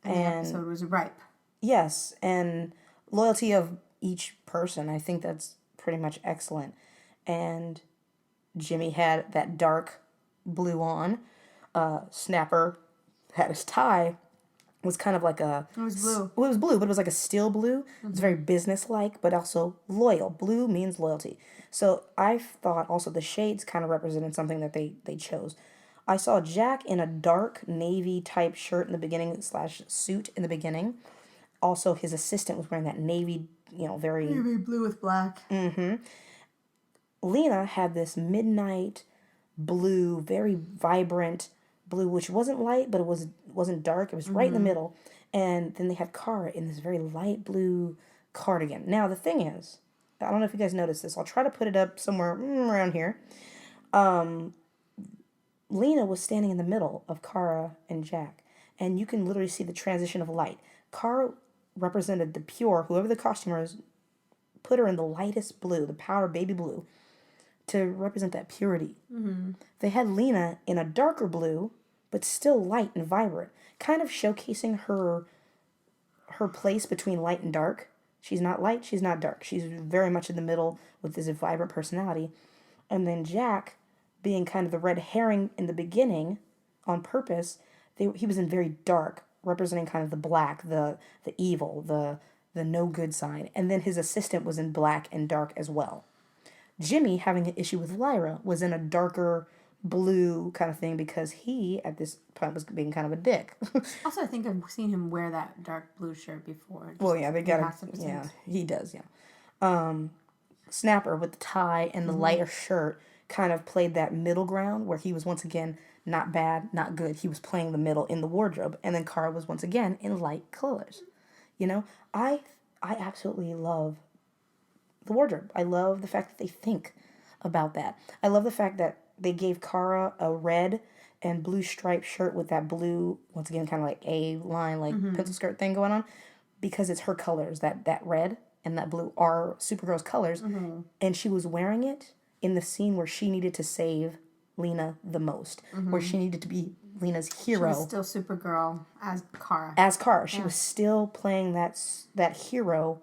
And the episode was ripe. Yes, and loyalty of each person. I think that's pretty much excellent. And Jimmy had that dark blue on. Snapper had his tie. Was kind of like a... It was blue. Well, it was blue, but it was like a steel blue. It was very business-like, but also loyal. Blue means loyalty. So I thought also the shades kind of represented something that they chose. I saw Jack in a dark navy type shirt in the beginning / suit in the beginning. Also, his assistant was wearing that navy, very... Navy blue with black. Lena had this midnight blue, very vibrant blue, which wasn't light, but wasn't dark. It was right in the middle. And then they had Kara in this very light blue cardigan. Now, the thing is, I don't know if you guys noticed this. I'll try to put it up somewhere around here. Lena was standing in the middle of Kara and Jack. And you can literally see the transition of light. Kara represented the pure, whoever the costumer is, put her in the lightest blue, the powder baby blue, to represent that purity. They had Lena in a darker blue, but still light and vibrant, kind of showcasing her place between light and dark. She's not light, she's not dark. She's very much in the middle with this vibrant personality. And then Jack, being kind of the red herring in the beginning, on purpose, he was in very dark, representing kind of the black, the evil, the no good side. And then his assistant was in black and dark as well. Jimmy, having an issue with Lyra, was in a darker blue kind of thing because he, at this point, was being kind of a dick. Also, I think I've seen him wear that dark blue shirt before. Well, yeah, they got to... Yeah, he does, yeah. Snapper, with the tie and the lighter shirt, kind of played that middle ground where he was, once again, not bad, not good. He was playing the middle in the wardrobe. And then Kara was, once again, in light colors. I absolutely love the wardrobe. I love the fact that they think about that. I love the fact that they gave Kara a red and blue striped shirt with that blue, once again, kind of like A-line, like pencil skirt thing going on, because it's her colors. That red and that blue are Supergirl's colors. And she was wearing it in the scene where she needed to save Lena the most, where she needed to be Lena's hero. She was still Supergirl as Kara. She was still playing that hero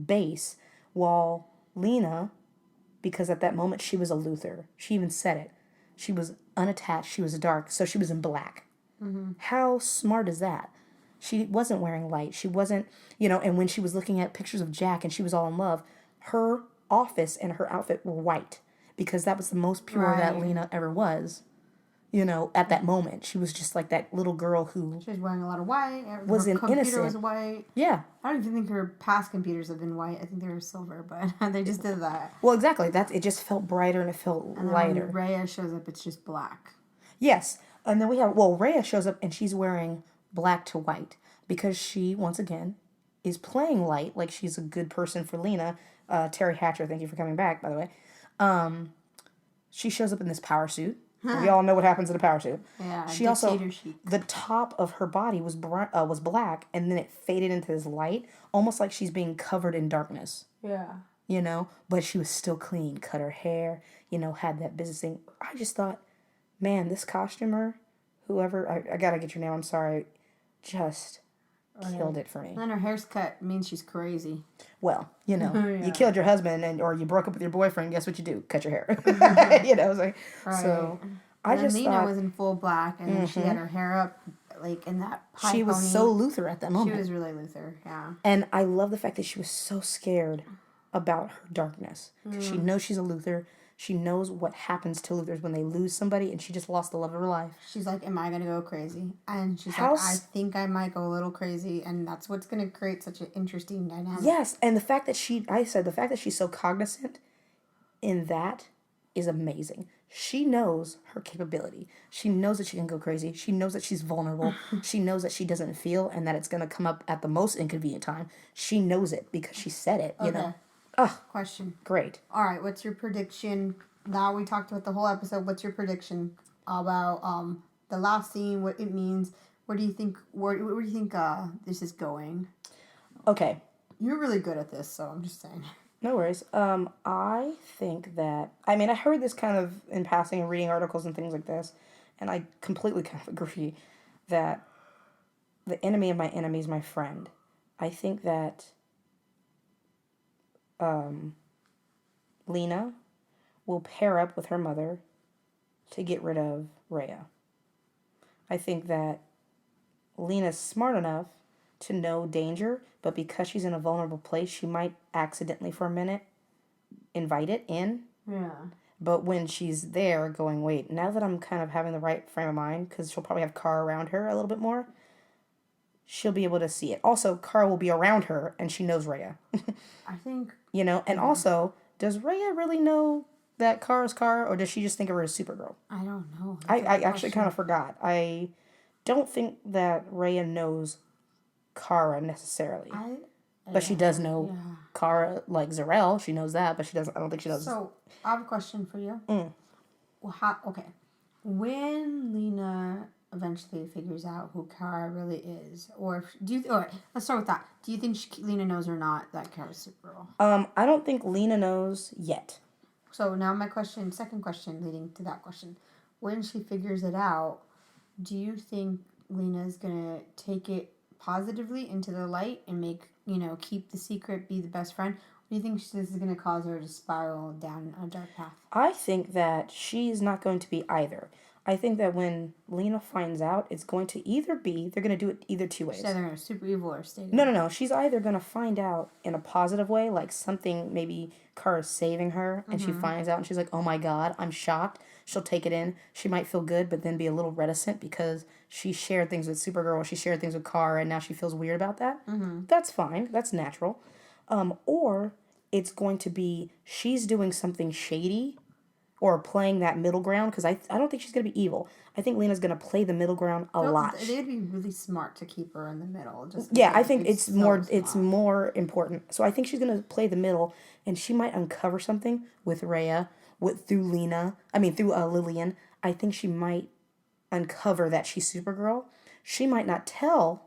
base, while Lena, because at that moment she was a Luthor. She even said it. She was unattached. She was dark, so she was in black. How smart is that? She wasn't wearing light. She wasn't, and when she was looking at pictures of Jack and she was all in love, her office and her outfit were white because that was the most pure that Lena ever was. At that moment, she was just like that little girl who... She was wearing a lot of white. Was her computer innocent. was white. Yeah. I don't even think her past computers have been white. I think they were silver, but they just did that. Well, exactly. It just felt brighter and it felt lighter. When Rhea shows up, it's just black. Yes. And then we have... Well, Rhea shows up and she's wearing black to white because she, once again, is playing light like she's a good person for Lena. Terry Hatcher, thank you for coming back, by the way. She shows up in this power suit. We all know what happens in a power suit. Yeah, she also, the top of her body was black, and then it faded into this light, almost like she's being covered in darkness. Yeah. But she was still clean, cut her hair, had that business thing. I just thought, man, this costumer, whoever, I gotta get your name, I'm sorry, just killed it for me. And her hair's cut means she's crazy. Well, you killed your husband or you broke up with your boyfriend, guess what you do? Cut your hair. It's like, so I just Lena thought... was in full black and then she had her hair up like in that high She was pony. so Luthor at that moment. She was really Luthor, yeah. And I love the fact that she was so scared about her darkness. Because she knows she's a Luthor. She knows what happens to Luthors when they lose somebody, and she just lost the love of her life. She's like, am I going to go crazy? And she's like, I think I might go a little crazy, and that's what's going to create such an interesting dynamic. Yes, and the fact that she's so cognizant in that is amazing. She knows her capability. She knows that she can go crazy. She knows that she's vulnerable. She knows that she doesn't feel, and that it's going to come up at the most inconvenient time. She knows it because she said it, Question. Great. All right, what's your prediction? Now we talked about the whole episode. What's your prediction about the last scene? What it means? Where do you think this is going? Okay. You're really good at this, so I'm just saying. No worries. I think that... I heard this kind of in passing and reading articles and things like this, and I completely kind of agree that the enemy of my enemy is my friend. I think that Lena will pair up with her mother to get rid of Rhea. I think that Lena's smart enough to know danger, but because she's in a vulnerable place, she might accidentally for a minute invite it in. Yeah. But when she's there going, wait, now that I'm kind of having the right frame of mind, because she'll probably have Kara around her a little bit more, she'll be able to see it. Also, Kara will be around her, and she knows Rhea. I think... You know, and also, does Rhea really know that Kara's Kara, or does she just think of her as Supergirl? I don't know. I actually kind of forgot. I don't think that Rhea knows Kara necessarily. But she does know Kara, like Zor-El. She knows that, but she doesn't. I don't think she knows. So I have a question for you. Well, okay, when Lena eventually figures out who Kara really is, or let's start with that. Do you think Lena knows or not that Kara's Supergirl? I don't think Lena knows yet. So now my second question leading to that question. When she figures it out, do you think Lena's going to take it positively into the light and keep the secret, be the best friend? Or do you think this is going to cause her to spiral down a dark path? I think that she's not going to be either. I think that when Lena finds out, it's going to they're going to do it either two ways. She's either going to super evil or stay. No. She's either going to find out in a positive way, like something, maybe Kara's saving her, and she finds out, and she's like, oh my God, I'm shocked. She'll take it in. She might feel good, but then be a little reticent because she shared things with Supergirl, she shared things with Kara, and now she feels weird about that. That's fine. That's natural. Or it's going to be she's doing something shady or playing that middle ground, because I don't think she's going to be evil. I think Lena's going to play the middle ground a lot. They'd be really smart to keep her in the middle. I think it's more important. So I think she's going to play the middle, and she might uncover something with Rhea, through Lillian. I think she might uncover that she's Supergirl. She might not tell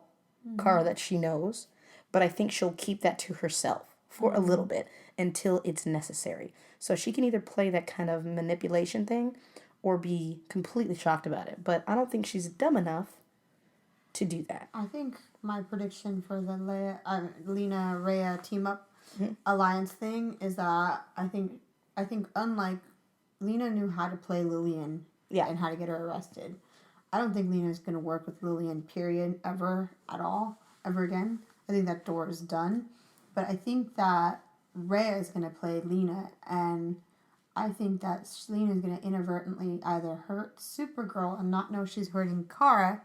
Kara that she knows, but I think she'll keep that to herself for a little bit until it's necessary. So she can either play that kind of manipulation thing or be completely shocked about it. But I don't think she's dumb enough to do that. I think my prediction for the Lena-Rhea team-up alliance thing is that I think unlike Lena knew how to play Lillian and how to get her arrested, I don't think Lena's going to work with Lillian, period, ever again. I think that door is done. But I think that Rhea is going to play Lena, and I think that Lena is going to inadvertently either hurt Supergirl and not know she's hurting Kara,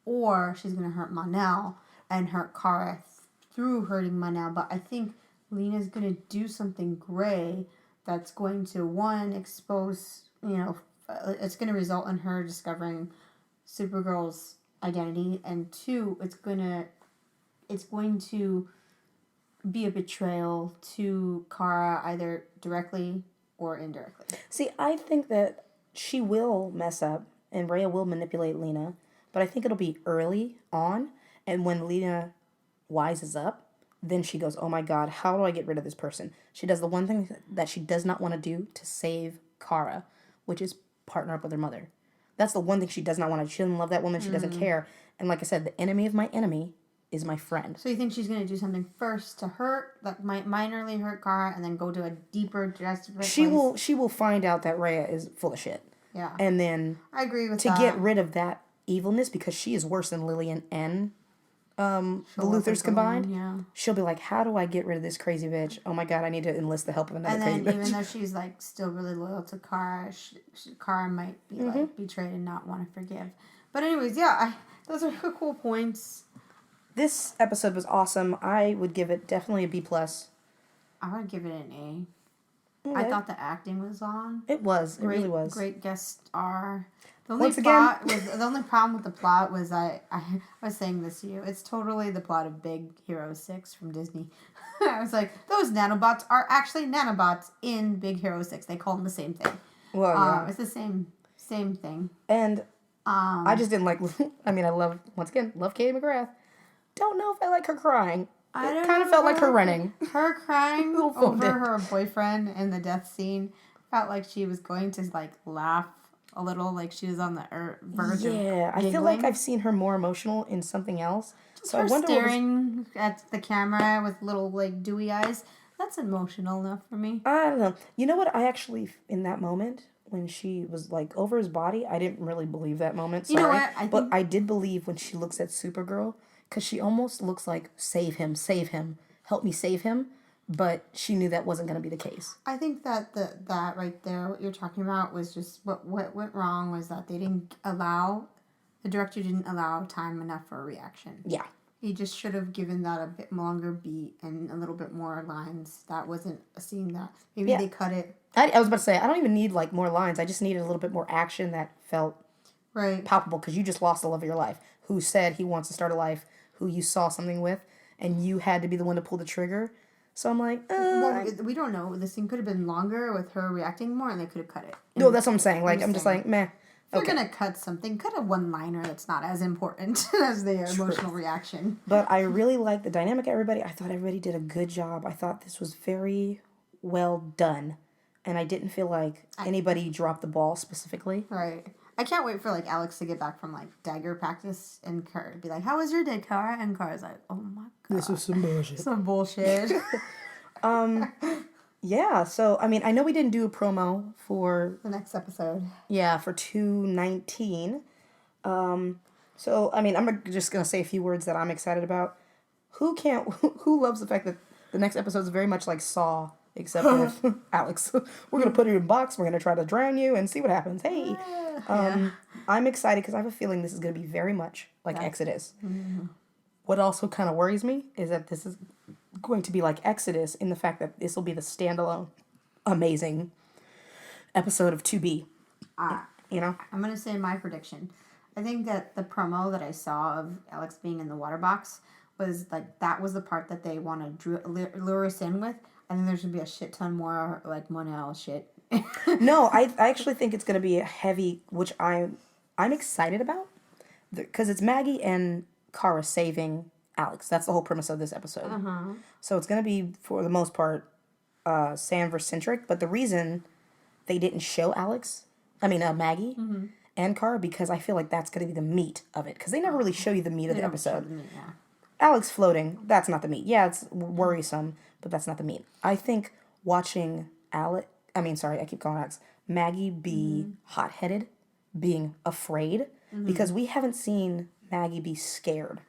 or she's going to hurt Mon-El and hurt Kara through hurting Mon-El. But I think Lena's going to do something gray that's going to, one, expose, it's going to result in her discovering Supergirl's identity, and two, it's going to be a betrayal to Kara, either directly or indirectly. See, I think that she will mess up and Rhea will manipulate Lena, but I think it'll be early on, and when Lena wises up, then she goes, oh my God, how do I get rid of this person? She does the one thing that she does not want to do to save Kara, which is partner up with her mother. That's the one thing she does not want to. She doesn't love that woman. She doesn't care. And like I said, the enemy of my enemy is my friend. So you think she's going to do something first to hurt, that might minorly hurt Kara, and then go to a deeper, desperate place? She will find out that Rhea is full of shit. Yeah. And then I agree with that. To get rid of that evilness, because she is worse than Lillian and the Luthers combined. She'll be like, how do I get rid of this crazy bitch? Oh my God, I need to enlist the help of another crazy bitch. And even though she's like still really loyal to Kara, Kara might be like betrayed and not want to forgive. But anyways, those are cool points. This episode was awesome. I would give it definitely a B+. I would give it an A. Okay. I thought the acting was on. It was. It really was. Great guest star. The only problem with the plot was I was saying this to you. It's totally the plot of Big Hero 6 from Disney. I was like, those nanobots are actually nanobots in Big Hero 6. They call them the same thing. Well, yeah. It's the same thing. And I just didn't like. I love Katie McGrath. Don't know if I like her crying. It kind of felt like her running. Her crying over her boyfriend in the death scene felt like she was going to like laugh a little, like she was on the verge of giggling. I feel like I've seen her more emotional in something else. So her staring at the camera with little like dewy eyes. That's emotional enough for me. I don't know. You know what? I actually, in that moment, when she was like over his body, I didn't really believe that moment. Sorry. You know what? But I did believe when she looks at Supergirl, because she almost looks like, save him, help me save him. but she knew that wasn't going to be the case. I think that that right there, what you're talking about, was just what went wrong was that the director didn't allow time enough for a reaction. Yeah. He just should have given that a bit longer beat and a little bit more lines. That wasn't a scene that maybe they cut it. I was about to say, I don't even need like more lines. I just needed a little bit more action that felt palpable, because you just lost the love of your life, who said he wants to start a life, who you saw something with, and you had to be the one to pull the trigger. So I'm like, well, we don't know. The scene could have been longer with her reacting more, and they could have cut it. No, that's what I'm saying. Like, I'm just like, meh. If you're going to cut something, cut a one-liner that's not as important as the emotional reaction. But I really like the dynamic of everybody. I thought everybody did a good job. I thought this was very well done. And I didn't feel like anybody dropped the ball specifically. Right. I can't wait for, like, Alex to get back from, like, dagger practice and Kara be like, how was your day, Kara? And Kara's like, oh, my God. This was some bullshit. Some bullshit. Yeah, so, I mean, I know we didn't do a promo for... the next episode. Yeah, for 219. So, I mean, I'm just going to say a few words that I'm excited about. Who loves the fact that the next episode is very much like Saw, except with Alex. We're going to put you in a box, we're going to try to drown you, and see what happens. Hey! I'm excited because I have a feeling this is going to be very much like Exodus. Mm-hmm. What also kind of worries me is that this is going to be like Exodus in the fact that this will be the standalone, amazing episode of 2B. You know? I'm going to say my prediction. I think that the promo that I saw of Alex being in the water box was like, that was the part that they want to lure us in with. I think there's going to be a shit ton more like Monel shit. No, I actually think it's going to be a heavy, which I'm excited about, because it's Maggie and Kara saving Alex. That's the whole premise of this episode. Uh-huh. So it's going to be, for the most part, Sanvers-centric, but the reason they didn't show Maggie and Kara, because I feel like that's going to be the meat of it, because they never really show you the meat of the episode. Alex floating, that's not the meat. Yeah, it's worrisome, but that's not the meat. I think watching I keep calling Alex, Maggie be hot-headed, being afraid, because we haven't seen Maggie be scared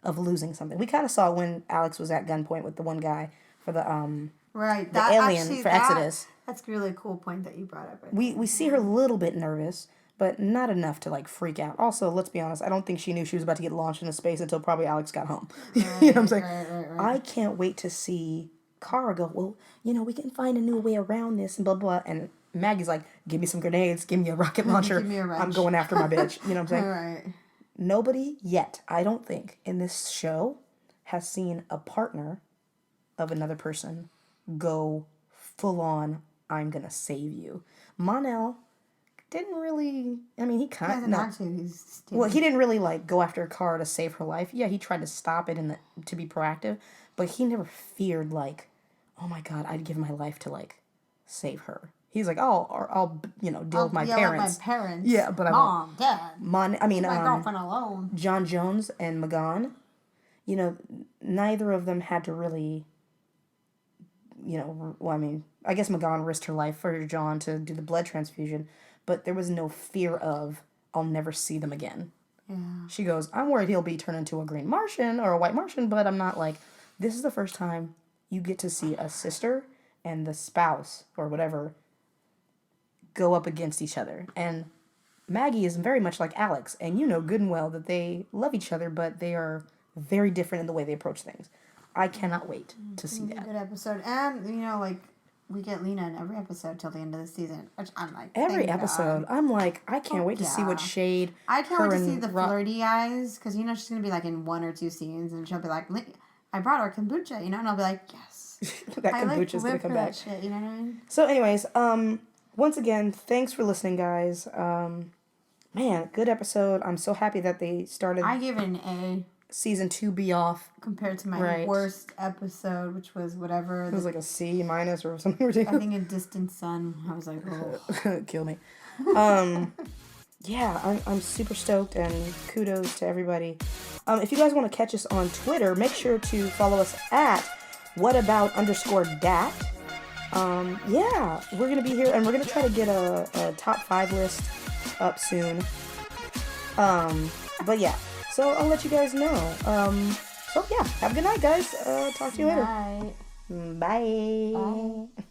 of losing something. We kind of saw when Alex was at gunpoint with the one guy for the alien for Exodus. That's a really cool point that you brought up. We see her a little bit nervous, but not enough to like freak out. Also, let's be honest, I don't think she knew she was about to get launched into space until probably Alex got home. You know what I'm saying? Right. I can't wait to see Kara go, well, we can find a new way around this and blah, blah. And Maggie's like, give me some grenades, give me a rocket launcher. Give me a wrench. I'm going after my bitch. You know what I'm saying? All right. Nobody yet, I don't think, in this show has seen a partner of another person go full on, I'm going to save you. Monel didn't really, he kind of, he didn't really like go after Kara to save her life. Yeah, he tried to stop it and to be proactive, but he never feared like, oh my God, I'd give my life to like save her. He's like, I'll deal with my parents. With my parents. Yeah, but Mom, Dad. My girlfriend alone. John Jones and Magan, neither of them had to really, I guess Magan risked her life for John to do the blood transfusion, but there was no fear of, I'll never see them again. Yeah. She goes, I'm worried he'll be turned into a green Martian or a white Martian, but I'm not like, this is the first time you get to see a sister and the spouse or whatever go up against each other. And Maggie is very much like Alex, and you know good and well that they love each other, but they are very different in the way they approach things. I cannot wait to see that. Good episode. And, we get Lena in every episode till the end of the season, which I'm like, every episode, God. I'm like, I can't wait to see what shade. I can't wait to see the flirty eyes, because, she's going to be like in 1 or 2 scenes, and she'll be like, I brought her kombucha, and I'll be like, yes. That kombucha's going to come back. Shit, you know what I mean? So anyways, once again, thanks for listening, guys. Man, good episode. I'm so happy that they started. I give it an A. Season 2B off. Compared to my worst episode, which was whatever. It was like a C- or something ridiculous. I think A Distant Sun. I was like, oh. Kill me. Yeah, I'm super stoked, and kudos to everybody. If you guys want to catch us on Twitter, make sure to follow us at whabout_dat. Yeah, we're going to be here, and we're going to try to get a top 5 list up soon. But yeah, so I'll let you guys know. So yeah, have a good night, guys. Talk to you later. Bye. Bye. Bye.